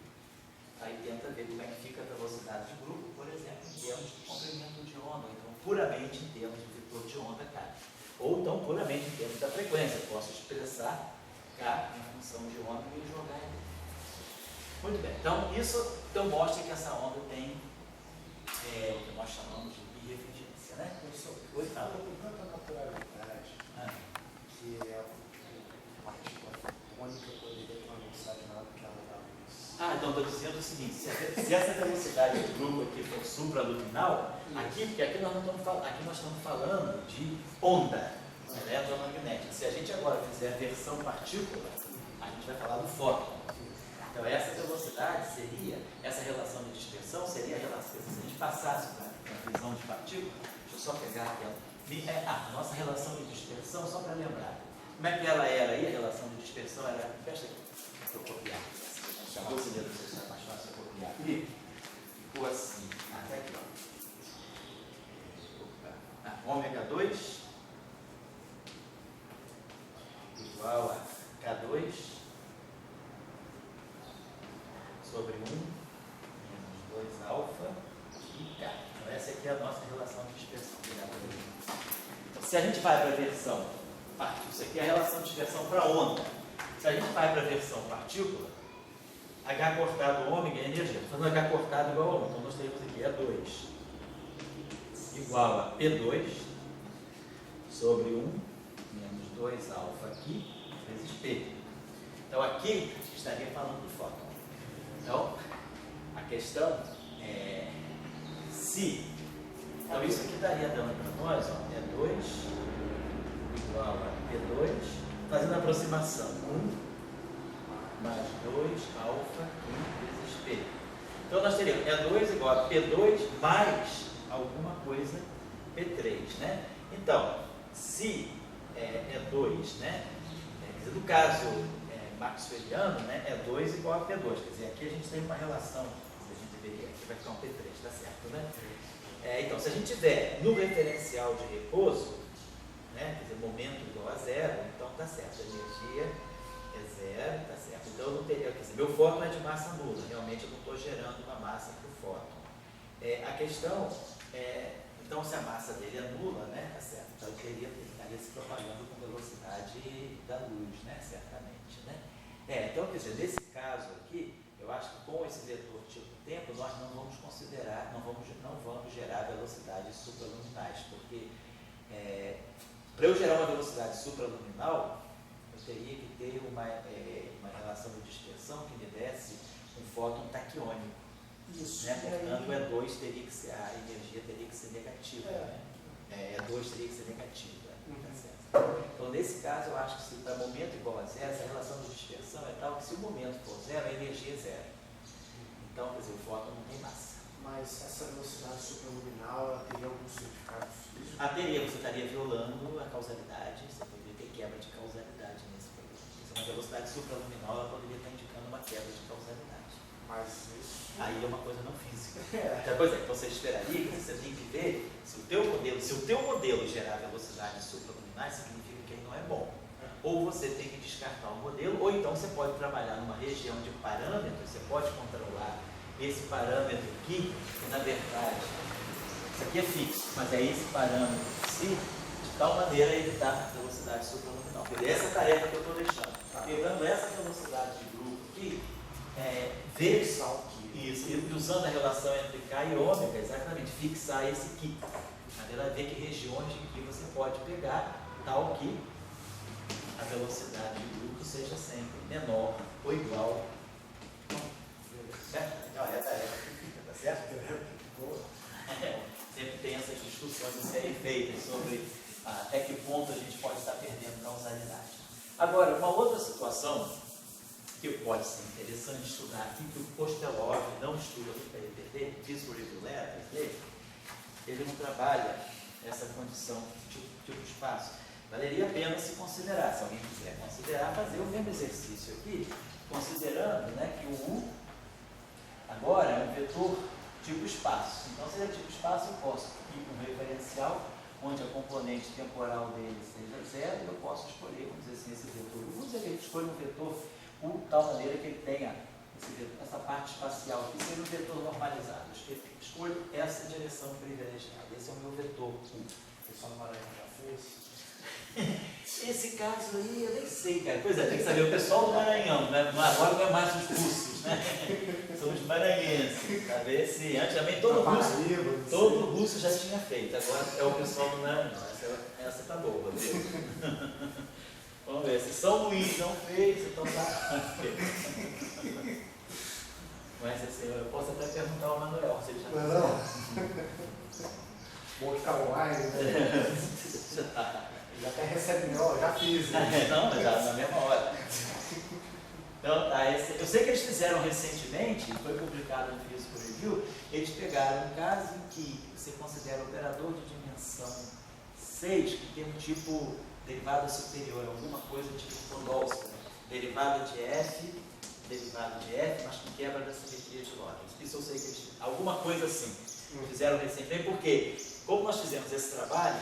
Aí tenta ver como é que fica a velocidade de grupo, por exemplo, em termos de comprimento de onda, então puramente em termos de vetor de onda K. puramente em termos da frequência. Eu posso expressar K em função de ômega e jogar ele. Muito bem, então isso mostra que essa onda tem o que nós chamamos de birrefringência, né? Oi, fala com tanta naturalidade que a partícula cônica poderia ter uma velocidade maior do que ela da luz. Então estou dizendo o seguinte, se essa velocidade do grupo aqui for supraluminal, porque aqui nós estamos falando de onda eletromagnética. Se a gente agora fizer a versão partícula, a gente vai falar do fóton. Então essa velocidade seria, essa relação de dispersão seria a relação, se a gente passasse para a visão de partícula, deixa eu só pegar aquela. Nossa relação de dispersão, só para lembrar. Como é que ela era aí? A relação de dispersão era. Fecha aqui, para eu copiar. Chamou o cilindro, você está mais fácil de copiar. E ficou assim, até aqui, ó. Ômega 2 igual a K2 sobre 1 menos 2 alfa e K. Então essa aqui é a nossa relação de dispersão. Então, se a gente vai para a versão partícula, isso aqui é a relação de dispersão para onda. Se a gente vai para a versão partícula, H cortado ômega é energia. Estou falando H cortado igual a ômega. Então nós teremos aqui E2 igual a P2 sobre 1 menos 2 alfa aqui vezes P. Então aqui a gente estaria falando do fóton. Então a questão é se. Então isso aqui estaria dando para nós, ó, E2 igual a P2, fazendo a aproximação 1 mais 2 alfa vezes P. Então nós teríamos E2 igual a P2 mais alguma coisa P3, né? Então, se E2, né? Quer dizer, no caso maxwelliano, né? E2 igual a P2, quer dizer, aqui a gente tem uma relação, a gente deveria, aqui vai ficar um P3, tá certo, né? Então, se a gente tiver no referencial de repouso, né? Quer dizer, momento igual a zero, então tá certo, a energia é zero, tá certo. Então eu não teria, quer dizer, meu fóton é de massa nula, realmente eu não estou gerando uma massa para o fóton. A questão então se a massa dele é nula, né, tá certo, então ele estaria se propagando com velocidade da luz, né, certamente, né. Então, quer dizer, nesse caso aqui, eu acho que com esse vetor tipo tempo, nós não vamos considerar, não vamos gerar velocidades supraluminais, porque para eu gerar uma velocidade supraluminal, eu teria que ter uma relação de dispersão que me desse um fóton taquiônico. Isso. Né? Portanto, E2 teria que ser, a energia teria que ser negativa. Né? E2 teria que ser negativa. Tá certo? Então, nesse caso, eu acho que se para momento igual a zero, essa relação de dispersão é tal que se o momento for zero, a energia é zero. Então, quer dizer, o fóton não tem massa. Mas essa velocidade supraluminal, ela teria algum significado físico? Teria, você estaria violando a causalidade, você poderia ter quebra de causalidade nesse problema. Uma velocidade supraluminal, ela poderia estar indicando uma quebra de causalidade. Mas isso... Aí é uma coisa não física. Então, por exemplo, você esperaria que você tem que ver se o teu modelo gerar velocidades supraluminais, significa que ele não é bom. Ou você tem que descartar o modelo, ou então você pode trabalhar numa região de parâmetros, você pode controlar esse parâmetro aqui, que na verdade, isso aqui é fixo, mas é esse parâmetro de tal maneira evitar a velocidade supraluminal. Essa é a tarefa que eu estou deixando. Pegando essa velocidade de grupo aqui, ver isso, e usando a relação entre K e ômega, exatamente, fixar esse aqui. Ela vai ver que regiões em que você pode pegar, tal que a velocidade de grupo seja sempre menor ou igual. Certo? Então, essa é a tá certo? Sempre tem essas discussões a serem feitas sobre até que ponto a gente pode estar perdendo causalidade. Agora, uma outra situação que pode ser interessante estudar aqui, que o Postelov não estuda no PPT, Disco Review Letters dele, ele não trabalha essa condição tipo espaço. Valeria a pena se considerar, se alguém quiser considerar, fazer o mesmo exercício aqui, considerando, né, que o U agora é um vetor tipo espaço. Então, se ele é tipo espaço, eu posso ir com um referencial, onde a componente temporal dele seja zero, eu posso escolher, vamos dizer assim, esse vetor. Vamos dizer que ele escolhe um vetor U, de tal maneira que ele tenha essa parte espacial aqui, seja um vetor normalizado. Escolho essa direção privilegiada. Esse é o meu vetor U. O pessoal do Maranhão já fez? Esse caso aí, eu nem sei, cara. Pois é, tem que saber o pessoal do Maranhão, né? Agora não é mais os russos, né? São os maranhenses. Saber se antigamente todo russo já tinha feito. Agora é o pessoal do Maranhão. Essa tá boa, viu? Vamos ver, se São Luís não fez, então tá. Mas assim, eu posso até perguntar ao Manuel se ele já fez. Não. Vou ficar online, né? Já até recebe melhor, já fiz. Não, mas já na mesma hora. Então, tá, eu sei que eles fizeram recentemente, foi publicado no Physical Review, eles pegaram um caso em que você considera operador de dimensão 6, que tem um tipo derivada superior, alguma coisa tipo Podolsky, né? Derivada de F, mas com quebra da simetria de Lorentz. Isso eu sei que eles, alguma coisa assim, fizeram recentemente, porque como nós fizemos esse trabalho,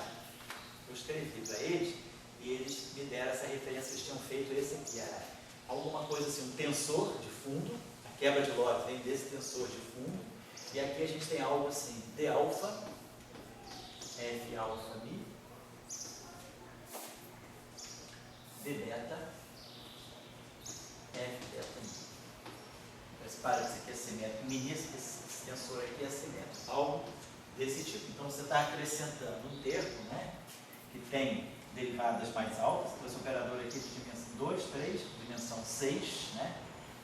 eu escrevi para eles e eles me deram essa referência, eles tinham feito esse aqui, era alguma coisa assim, um tensor de fundo, a quebra de Lorentz vem desse tensor de fundo, e aqui a gente tem algo assim, D alfa, F alfa mi, D beta, F beta mi. Mas para que isso aqui é simétrico, esse tensor aqui é simétrico, algo desse tipo. Então você está acrescentando um termo, né, que tem derivadas mais altas, então esse operador aqui de dimensão 2, 3, dimensão 6, né,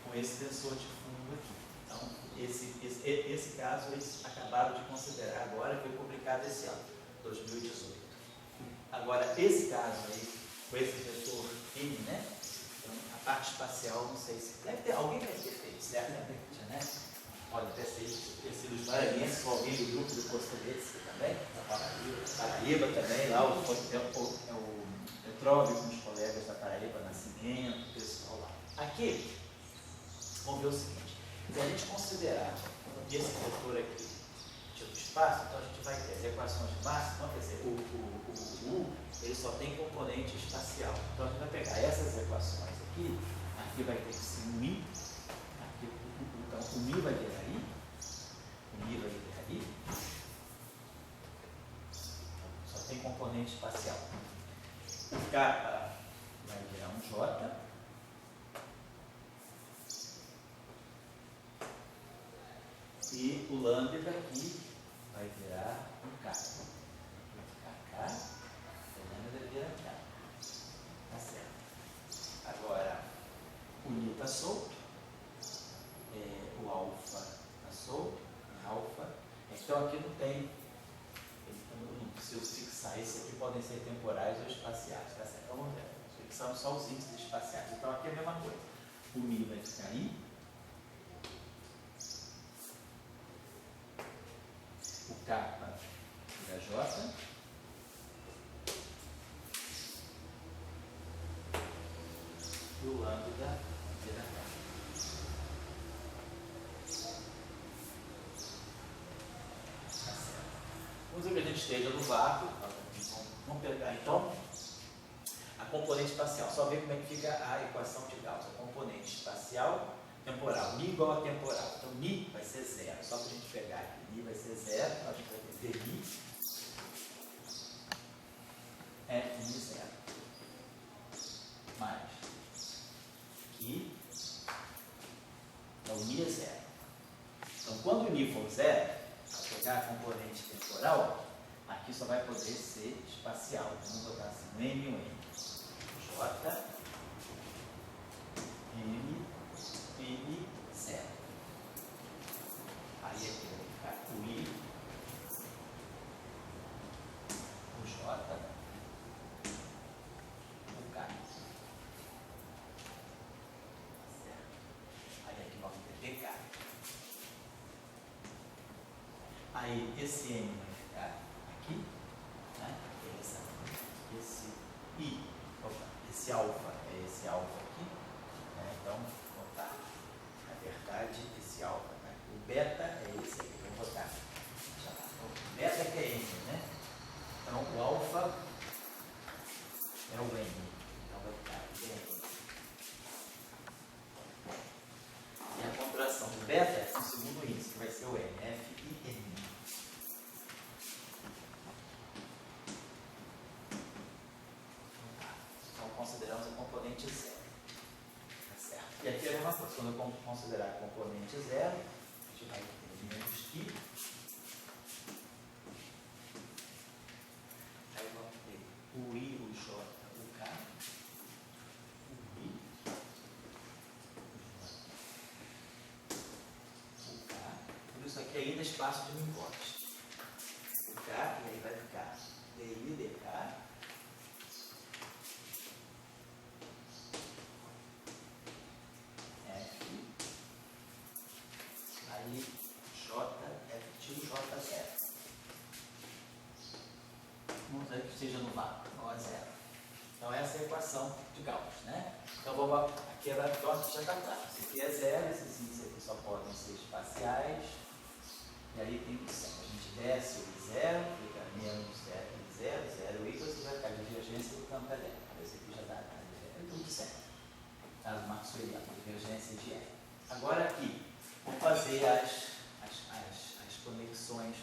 com esse tensor de fundo aqui. Então, esse caso eles acabaram de considerar agora, foi publicado esse ano, 2018. Agora, esse caso aí, com esse vetor N, né, então, a parte espacial, não sei se... alguém deve ter feito, certamente, né? Pode até ter sido os maranhenses, ou alguém do grupo do Costelense também, Paraíba também, lá o Petróvio com os colegas da Paraíba, Nascimento, o pessoal lá. Aqui, vamos ver o seguinte, se a gente considerar esse vetor aqui, tipo espaço, então a gente vai ter as equações de massa, então quer dizer, o U, ele só tem componente espacial. Então a gente vai pegar essas equações aqui vai ter que ser um I, aqui, então o Mi vai virar I, o Mi vai virar I, só tem componente espacial. O K vai virar um J, e o lambda aqui vai virar um K. Vai ficar K, o lambda vira K. Tá certo. Agora, o Mi está solto, o alfa está solto, alfa. Então aqui não tem, eu não preciso fixar, esses aqui podem ser temporais ou espaciais, tá certo? Então vamos ver, fixamos só os índices espaciais. Então aqui é a mesma coisa. O Mi vai ficar I, o K vira J, e o lambda vira K. Tá certo. Vamos dizer que a gente esteja no vácuo. Vamos pegar então a componente espacial. Só ver como é que fica a equação de Gauss. A componente espacial, temporal. Mi igual a temporal. Então Mi vai ser zero. Só para a gente pegar aqui. Mi vai ser zero. Então a gente vai ter Mi é Mi zero. Mais. Aqui. Então Mi é zero. Então quando o Mi for zero, para pegar a componente temporal, aqui só vai poder ser espacial. Então vamos botar assim, um M e um M. J, M, M, zero. Aí aqui vai ficar o I, o J, o K. Certo. Aí aqui vamos ter DK. Aí esse M vai ficar aqui, né? Esse I, esse alfa é esse alfa aqui, né? Então vou botar, na verdade, esse alfa, né? O beta é esse aqui, vou botar. O beta que é M, né? Então o alfa é o M, então vai ficar M. E a contração do beta é o segundo índice, que vai ser o N, F e N. E aqui é a mesma coisa, quando eu considerar componente zero, a gente vai ter menos que. Aí vamos ter o I, o J, o K, o I, o K. Por isso aqui ainda é espaço de mingote. O K, e aí vai ficar DI, DK. Aí J, F tio, J zero. Vamos ver que seja no vácuo, não é zero. Então essa é a equação de Gauss, né? Então vamos aqui é da torta já está claro. Esse aqui é zero, esses índices aqui só podem ser espaciais. E aí tem que ser. A gente desce o zero, fica menos zero, zero igual, você vai ficar de divergência do campo elétrico. Esse aqui já dá é tudo certo. Caso maxwelliano, divergência de E. Agora aqui, vamos fazer as conexões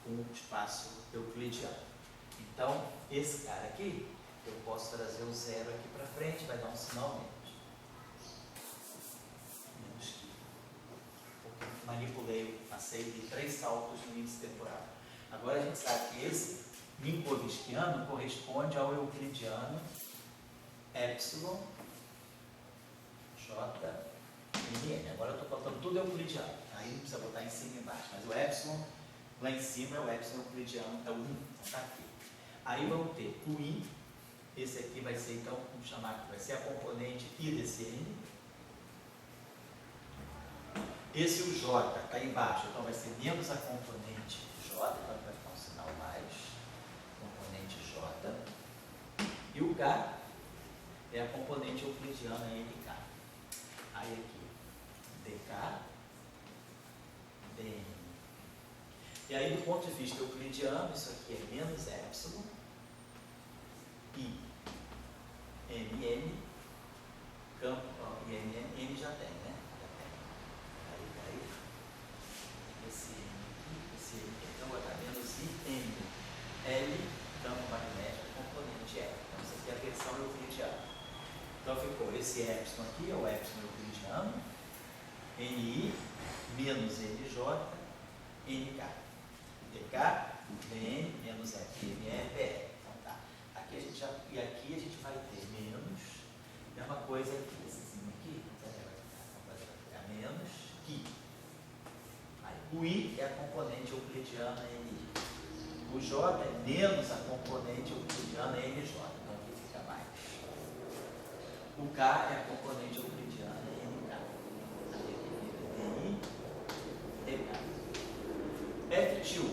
com o espaço euclidiano. Então, esse cara aqui, eu posso trazer o zero aqui para frente, vai dar um sinal menos. Menos que. Porque eu manipulei, passei de 3 saltos no índice temporal. Agora a gente sabe que esse minkowskiano corresponde ao euclidiano epsilon j n. Agora eu estou botando tudo euclidiano, aí não precisa botar em cima e embaixo, mas o epsilon lá em cima é o epsilon euclidiano, é o 1, então está aqui. Aí vamos ter o I, esse aqui vai ser, então, vamos chamar que vai ser a componente I desse N. Esse o J está embaixo, então vai ser menos a componente J, então vai ficar um sinal mais, componente J. E o K é a componente euclidiana NK. Aí aqui, DK, DN. E aí, do ponto de vista euclidiano, isso aqui é menos epsilon, I, MN, campo, N já tem, né? Já tem. Aí, esse N aqui, então vai estar menos I, M, L, campo magnético, componente E. Então, isso aqui é a versão euclidiana. Então, ficou esse epsilon aqui, é o epsilon euclidiano, NI, menos NJ, NK. DK, DN, menos F, ME, PE. Então tá. Aqui a gente já, e aqui a gente vai ter menos, mesma coisa aqui, essezinho aqui, vai ficar menos que. Aí, o I é a componente euclidiana NI. O J é menos a componente euclidiana NJ, então aqui fica mais. O K é a componente euclidiana NK. Aí aqui fica DI, DK. F tio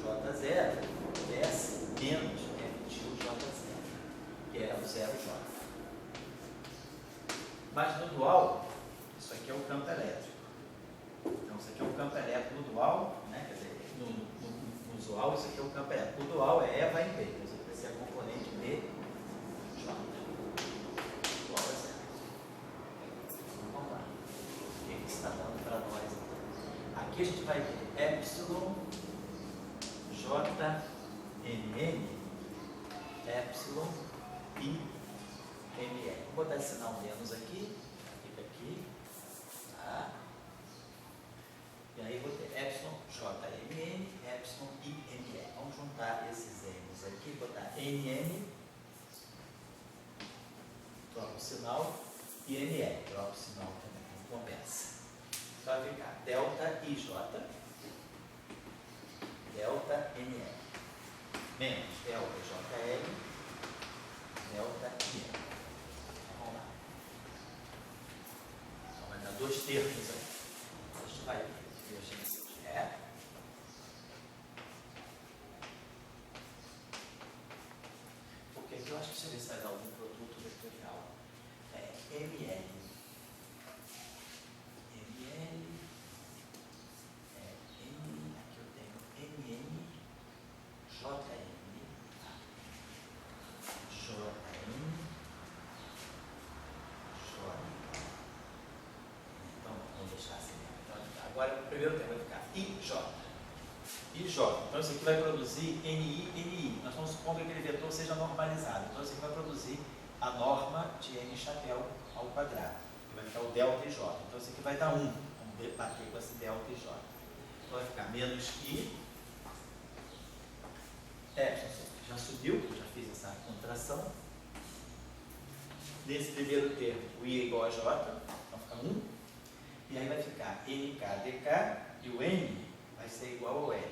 J0 desce menos F tio J0, que é o 0J. Mas no dual, isso aqui é o campo elétrico. Então, isso aqui é o campo elétrico no dual, né? Quer dizer, no dual, isso aqui é o campo elétrico. O dual é E vai em B, então isso vai ser a componente B, J. Dual é 0. Então, vamos lá. O que está dando para nós? Então? Aqui a gente vai ter epsilon JNN, epsilon I ME. Vou botar esse sinal menos aqui, fica aqui, tá? E aí vou ter epsilon JMN, epsilon I ME. Vamos juntar esses N's aqui, botar NN, troca o sinal, e NE, troca o sinal também, não conversa. Então vai ficar delta IJ, delta NE, menos delta JL, delta IE. Então, vamos lá. Então, vai dar 2 terços aí. A gente vai ver divergência de E. Porque aqui eu acho que se ele sai de algum produto vetorial, é ML. Agora, o primeiro termo vai ficar IJ. IJ. Então, isso aqui vai produzir NI, NI. Nós vamos supor que aquele vetor seja normalizado. Então, isso aqui vai produzir a norma de N chapéu ao quadrado. Que vai ficar o delta e j. Então isso aqui vai dar 1. Vamos debater com esse delta e j. Então vai ficar menos i. Já subiu, já fiz essa contração. Nesse primeiro termo, o i é igual a j, então fica 1. E aí vai ficar nk dk e o n vai ser igual ao L.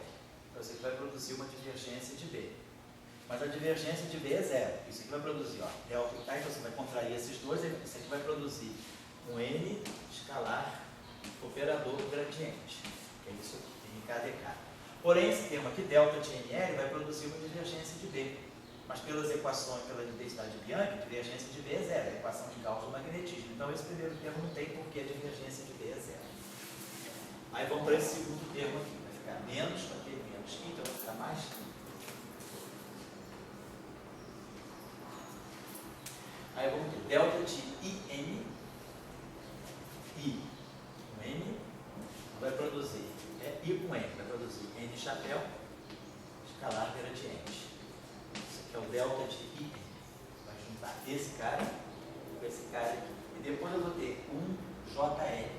Então você vai produzir uma divergência de B. Mas a divergência de B é zero. Isso aqui vai produzir, ó, delta e k, então você vai contrair esses dois, isso aqui vai produzir um n escalar operador gradiente. Que é isso aqui, nk dk. Porém, esse termo aqui, delta de nl, vai produzir uma divergência de B. Mas pelas equações, pela intensidade de Bianchi, a divergência de B é zero, a equação de Gauss do magnetismo. Então esse primeiro termo não tem porque a divergência de B é zero. Aí vamos para esse segundo termo aqui, vai ficar menos, vai ter menos i, então vai ficar mais i. Aí vamos ter delta de IN, I com N, vai produzir, I com N, vai produzir N chapéu, escalar gradiente. Isso aqui é o delta de IN. Vai juntar esse cara com esse cara aqui. E depois eu vou ter um JL.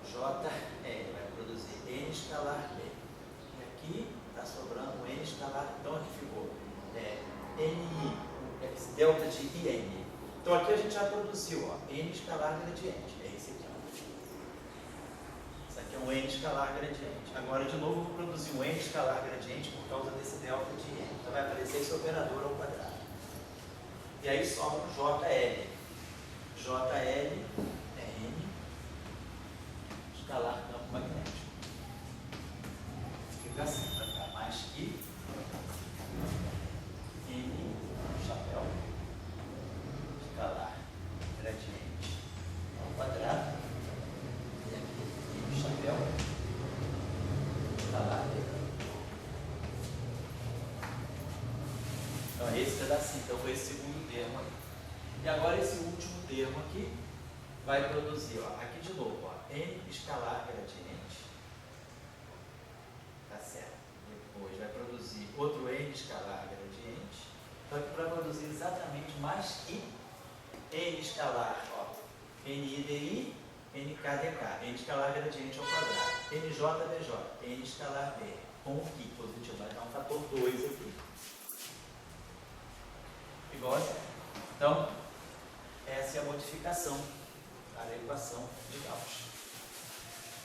JL vai produzir N escalar B. E aqui está sobrando N escalar. Então aqui ficou NI, esse delta de IN. Então aqui a gente já produziu, ó, N escalar gradiente. É esse aqui, ó. Isso aqui é um N escalar gradiente. Agora de novo eu vou produzir um N escalar gradiente por causa desse delta de N. Então vai aparecer esse operador ao quadrado. E aí sobra o JL. JL é N escalar campo magnético. Fica assim, vai ficar mais que N chapéu escalar gradiente ao quadrado. E aqui N chapéu escalar B. Então é esse pedacinho, então foi esse segundo termo aí. E agora esse último termo aqui vai produzir, ó, aqui de novo, ó, N escalar gradiente, tá certo? Depois vai produzir outro N escalar gradiente, então aqui vai produzir exatamente mais que N escalar, ó, NIDI, NKDK, N escalar gradiente ao quadrado, NJDJ, N escalar B, com o que positivo, vai dar um fator 2 aqui. Igual a zero. Então, essa é a modificação para a equação de Gauss.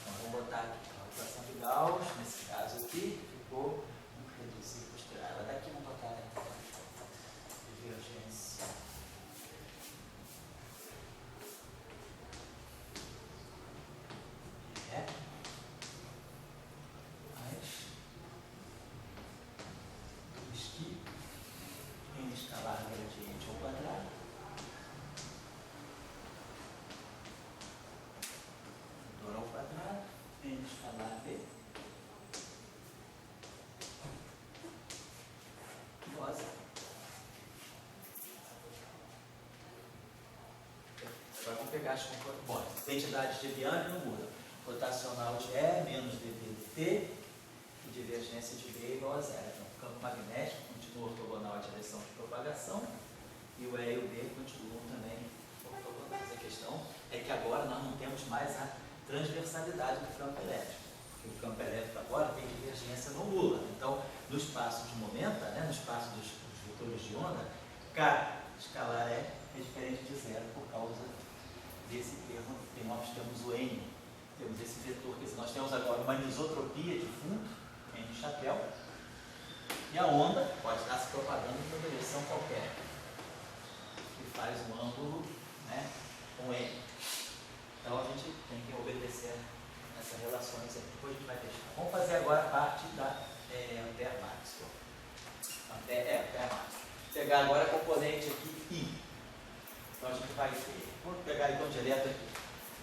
Então, vamos botar aqui a equação de Gauss, nesse caso aqui, ficou, vamos reduzir, vou tirar ela daqui, vamos botar a divergência. N escalar gradiente ao quadrado. Vetor ao quadrado. N escalar B. Igual a zero. Agora vamos pegar as componentes. Bom, identidade de Bianchi não muda. Rotacional de E menos dV dt e divergência de B igual a zero. Então, o campo magnético continua ortogonal à direção de propagação e o E e o B continuam também ortogonais. A questão é que agora nós não temos mais a transversalidade do campo elétrico, porque o campo elétrico agora tem divergência não nula. Então, no espaço de momento, no espaço dos vetores de onda, K escalar é diferente de zero por causa desse termo. Nós temos o N, temos esse vetor, que nós temos agora uma anisotropia de fundo, N chapéu, e a onda pode estar se propagando em uma direção qualquer, que faz um ângulo, com N. Então a gente tem que obedecer essas relações aqui, depois a gente vai deixar. Vamos fazer agora a parte da Ampère Maxwell. Ampère Maxwell. Pegar agora a componente aqui I. Então a gente vai ter, vou pegar então direto aqui.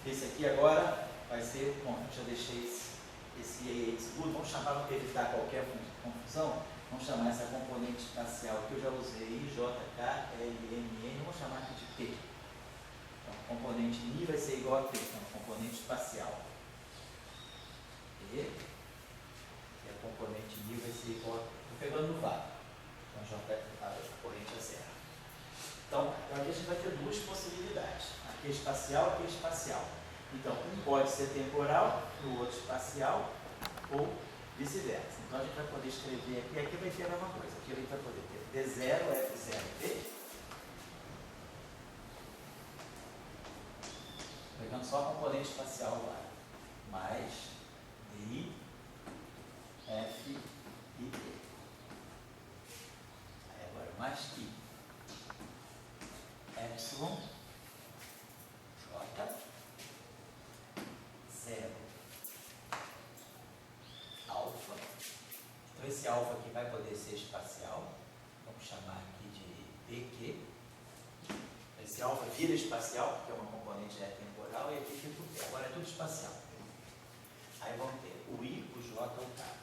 Esse aqui agora vai ser, bom, eu já deixei esse I excluído, vamos chamar para evitar qualquer confusão, vamos chamar essa componente espacial que eu já usei, I, J, K, L, M, N, vamos chamar aqui de P. Então, a componente I vai ser igual a P, então, a componente espacial. E a componente I vai ser igual a... Estou pegando no vácuo. Então, J, a corrente é zero. Então, aqui a gente vai ter duas possibilidades. Aqui é espacial, aqui é espacial. Então, um pode ser temporal, o outro espacial, ou vice-versa. Então, a gente vai poder escrever aqui vai ter a mesma coisa. Aqui a gente vai poder ter D0, F0, P. Pegando só a componente espacial agora. Mais DI, F e P. Aí agora mais I. Epsilon, J, 0, alfa. Então esse alfa aqui vai poder ser espacial. Vamos chamar aqui de PQ. Esse alfa vira espacial, porque é uma componente temporal, e aqui fica o P. Agora é tudo espacial. Aí vamos ter o I, o J, o K.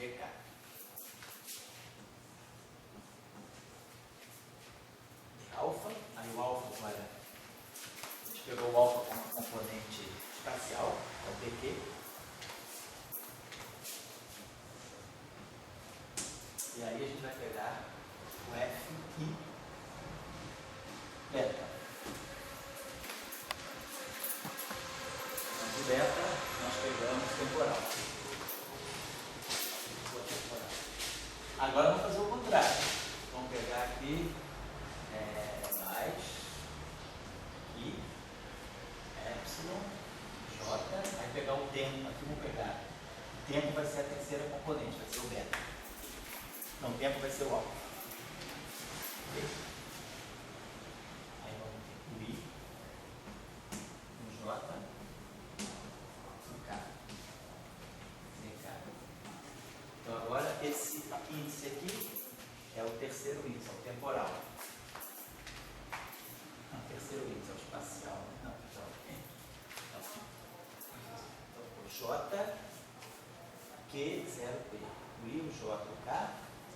DK. De alfa, aí o alfa agora, a gente pegou o alfa como componente espacial, é o PQ. E aí a gente vai pegar o F e beta. Então, de beta, nós pegamos temporal. Agora vamos fazer o contrário. Vamos pegar aqui mais I, Epsilon, J, aí pegar o tempo, aqui vou pegar. O tempo vai ser a terceira componente, vai ser o beta. Não, o tempo vai ser o alfa. Okay? Aí vamos ter o I, o J, o K. Então agora esse índice aqui é o terceiro índice, é o temporal. Não, o terceiro índice é o espacial. Não, então o J, Q, 0P. O I, o J, o K,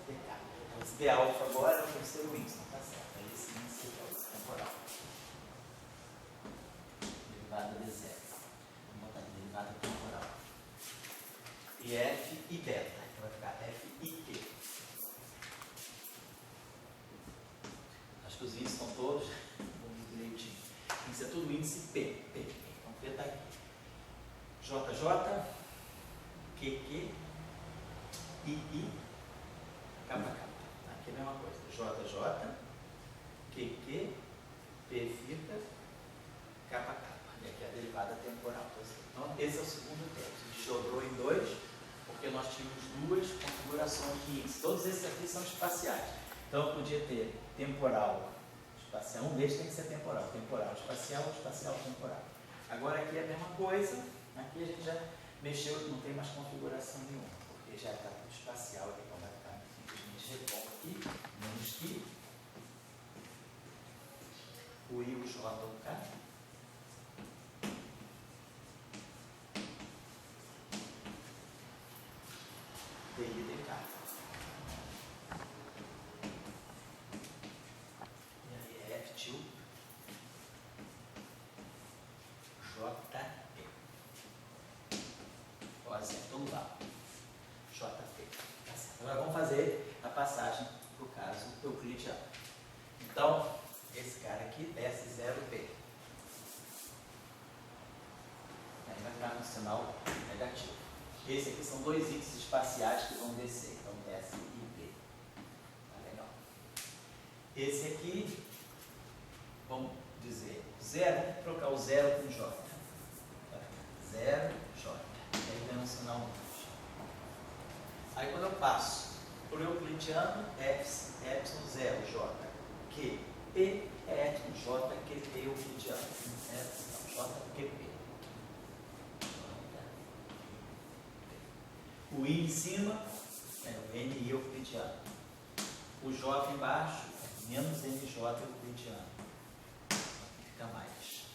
PK. Então esse D alfa agora é o terceiro índice, não está certo. É esse índice que é o temporal. Derivada de 0. Vamos botar aqui, derivada temporal. E F e beta. Vai ficar F e Q. Acho que os índices estão todos direitinho. Tem que ser tudo índice P. Então P está aqui. JJ, QQ, II, KK. Aqui é a mesma coisa. JJ, QQ, P fica, KK. E aqui é a derivada temporal. Então esse é o segundo termo. A gente dobrou em dois, porque nós tínhamos duas configurações de índice. Todos esses aqui são espaciais. Então eu podia ter temporal, espacial. Um deles tem que ser temporal. Temporal, espacial, temporal. Agora aqui é a mesma coisa. Aqui a gente já mexeu, não tem mais configuração nenhuma, porque já está tudo espacial aqui. Então vai ficar simplesmente repongo aqui, menos que o I, o J, o K. DI, DK. E aí é F2, JP. O acento lugar. JP. Tá certo. Agora vamos fazer a passagem para o caso euclidiano. Então, esse cara aqui desce 0P. Aí vai ficar no sinal negativo. Esse aqui são dois índices espaciais que vão descer. Então, S e P. Tá legal. Esse aqui, vamos dizer, 0, vamos trocar o 0 com J. 0, J. E aí vem um sinal menos. Aí quando eu passo para o euclidiano, epsilon 0, J. Q, P é epsilon J, QP euclidiano. J, QP. O I em cima é o NI euclidiano. O J embaixo é menos NJ euclidiano. Fica mais.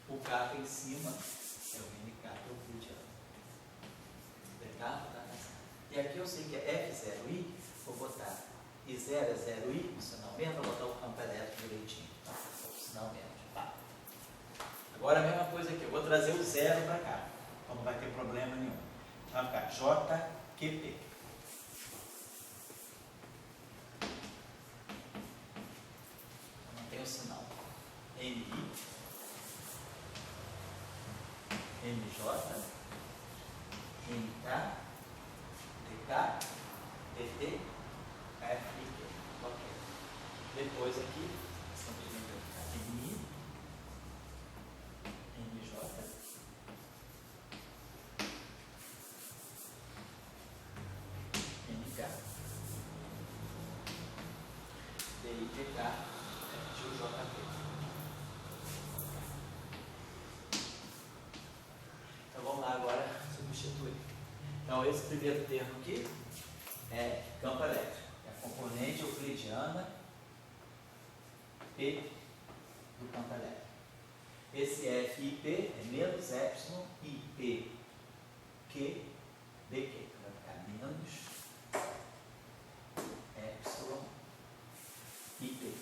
O K em cima é o NK euclidiano. E aqui eu sei que é F0I, vou botar I0 é 0I, o sinal menos, vou botar o campo elétrico direitinho. Tá? O sinal menos. Tá. Agora a mesma coisa aqui, eu vou trazer o 0 para cá. Então não vai ter problema nenhum. Então vai ficar JQP. Não tem o sinal. NI, MJ, NK, DK, DT, FIQ. Ok. Depois aqui, simplesmente vai ficar NI, MJ, NK, DITK, FGJP. Então vamos lá agora substituir. Então esse primeiro termo aqui é campo elétrico, é a componente euclidiana P do campo elétrico. Esse F e P é menos epsilon e P Q dq. Vai ficar menos epsilon e PQ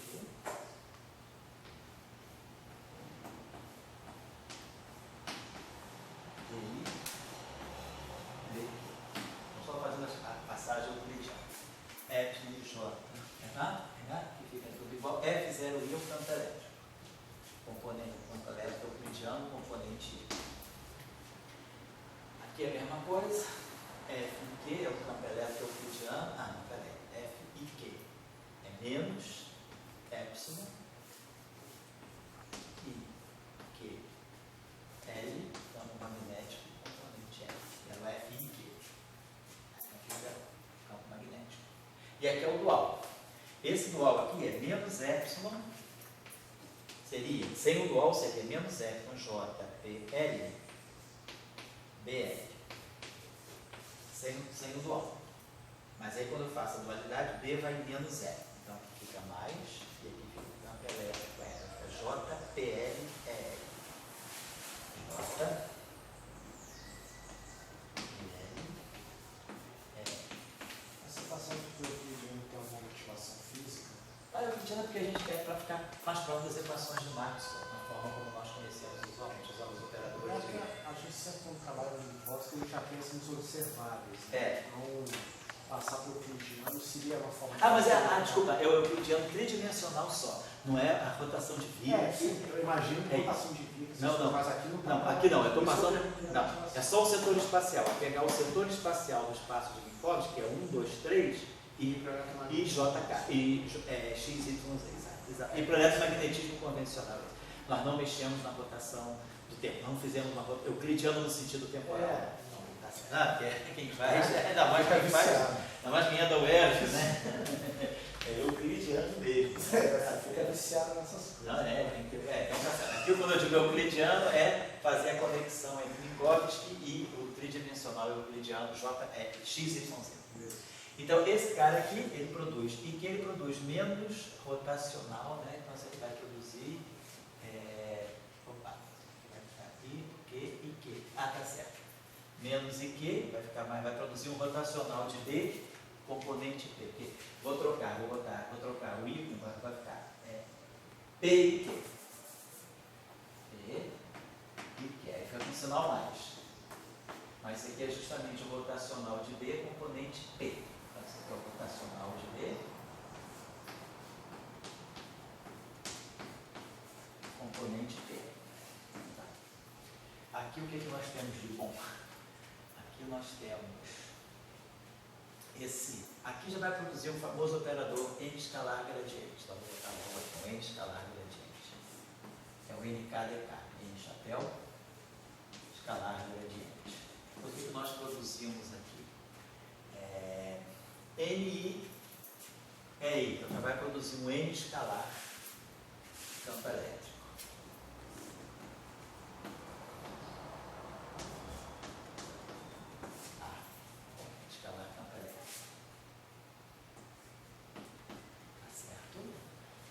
só fazendo a passagem euclidiana. Epsilon de J, que fica tudo igual. F0i é o campo elétrico. Componente do campo elétrico euclidiano, componente I. Aqui é a mesma coisa. F e Q é o campo elétrico euclidiano. Ah, não, peraí. F e Q é menos epsilon e Q L, campo magnético, componente L. É o F e Q. Aqui é o campo magnético. E aqui é o dual. Esse dual aqui é menos epsilon, sem o dual seria menos epsilon JPL BL. Sem o dual. Mas aí quando eu faço a dualidade, B vai em menos E. Então aqui fica mais, e aqui fica o campo elétrico, fica JPL J Essa equação de euclidiano tem alguma motivação física? A euclidiana porque a gente quer para ficar mais próximo das equações de Maxwell, na forma como nós conhecemos usualmente, usamos os operadores. A gente sempre quando trabalha em hipótese, a gente já pensa nos observáveis. Né? É. Então, passar por euclidiano seria uma forma... Mas desculpa, é o euclidiano tridimensional só, não é a rotação de Vickers. Sim, eu imagino que rotação de Vickers, não. Mas aqui não está. Não, aqui não, eu estou passando... Não, é só o setor espacial, é pegar o setor espacial do espaço de Minkowski, que é 1, 2, 3, e JK, e XYZ, exato. E para o eletromagnetismo convencional. Nós não mexemos na rotação do tempo, não fizemos uma rotação euclidiano no sentido temporal. Porque quem faz, ainda mais quem faz, ainda mais quem é da UERJ, né? É euclidiano mesmo. Fica viciado nessas coisas. Não, aqui quando eu digo euclidiano é fazer a conexão entre Minkowski e o tridimensional euclidiano XYZ. Então esse cara aqui, ele produz, e que ele produz menos rotacional, né? Então ele vai produzir, vai ficar I, Q e Q. Tá certo. Menos IQ, vai produzir um rotacional de D, componente P. Vou trocar o I, vai ficar P e Q. P e Q, aí fica com um sinal mais. Mas esse aqui é justamente o rotacional de D, componente P. Então esse aqui é o rotacional de D, componente P. Tá. Aqui o que nós temos de bom? Aqui nós temos esse. Aqui já vai produzir o famoso operador N escalar gradiente. Então vou botar com N escalar gradiente. É o NKDK, N chapéu, escalar gradiente. O que nós produzimos aqui? NI é I. Então já vai produzir um N escalar campo elétrico.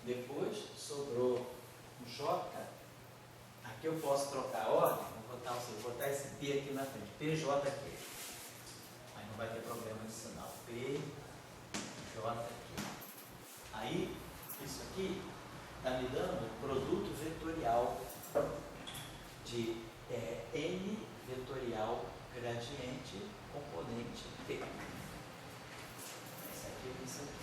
Depois sobrou um J, aqui eu posso trocar a ordem, vou botar esse P aqui na frente, PJ aqui. Aí não vai ter problema de sinal. PJ aqui. Aí, isso aqui está me dando o produto vetorial de N vetorial gradiente componente P. Isso aqui e isso aqui.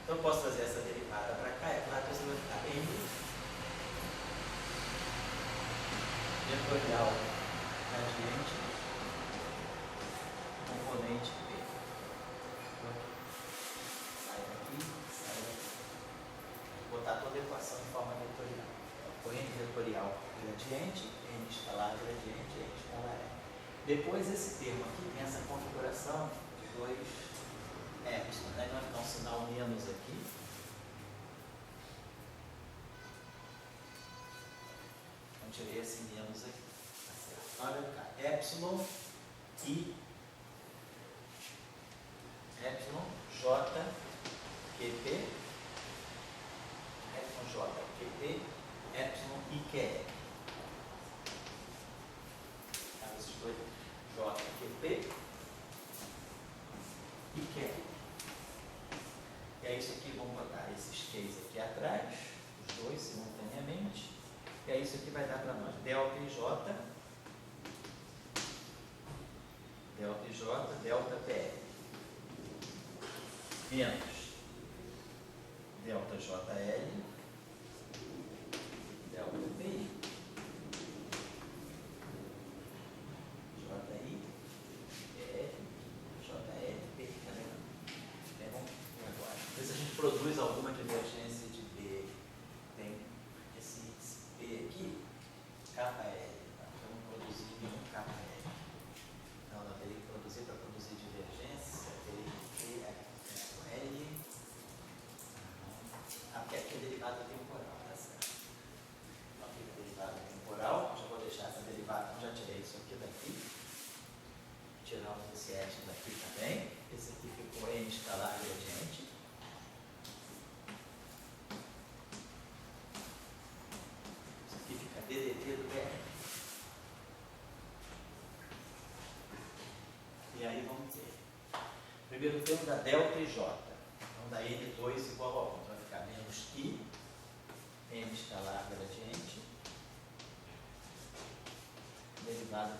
Então eu posso fazer essa derivada para cá, é claro que você vai ficar N vetorial gradiente componente P. Sai daqui, sai daqui. Vou botar toda a equação em forma vetorial. Então, N vetorial gradiente, N escalar gradiente, N escalar R. Depois esse termo aqui tem essa configuração de dois epsilon, né? Nós vamos dar um sinal menos aqui. Então tirei esse menos aqui. Tá certo. Olha cá, epsilon I epsilon J QP epsilon J QP epsilon IQR. Então, esses dois J QP e QR. E é isso aqui, vamos botar esses Qs aqui atrás, os dois simultaneamente. E aí isso aqui vai dar para nós delta IJ, delta PR, menos delta JL, delta PI, JI, ER, JL, PI. Tá legal? Vamos ver agora. Ver se a gente produz alguma divergência de B. Tem esse P aqui, KL. Vamos produzir nenhum KL. Não, não, teria que produzir para produzir divergência. Teria que ter L. Porque aqui é derivada temporal, tá certo? Então aqui é derivada temporal. Já vou deixar essa derivada, então já tirei isso aqui daqui. Tiramos esse epsilon daqui também. Esse aqui ficou N escalar gradiente. Isso aqui fica DDT do BR. E aí vamos ter. Primeiro termo da delta IJ. Então da N2 igual a 1. Então vai ficar menos I, N escalar gradiente, derivada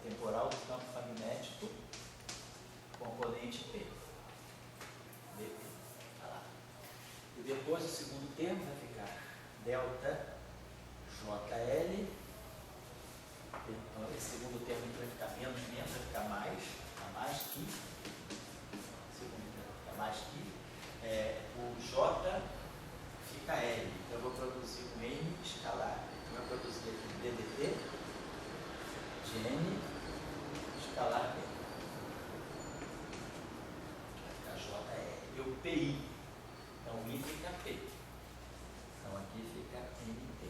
temporal do campo magnético, componente P. DP. Tá lá. E depois o segundo termo vai ficar delta JL. Então esse segundo termo vai ficar menos, vai ficar mais, a mais que. Segundo termo vai ficar mais que. O J fica L. Então eu vou produzir um N escalar. Então eu vou produzir aqui DDT de N escalar P. Vai ficar JL. E o PI. Então o I fica P. Então aqui fica NP.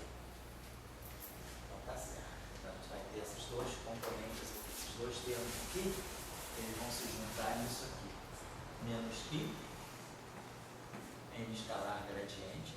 Então tá certo. Então a gente vai ter esses dois componentes, esses dois termos aqui, eles vão se juntar nisso aqui. Menos I, N escalar gradiente,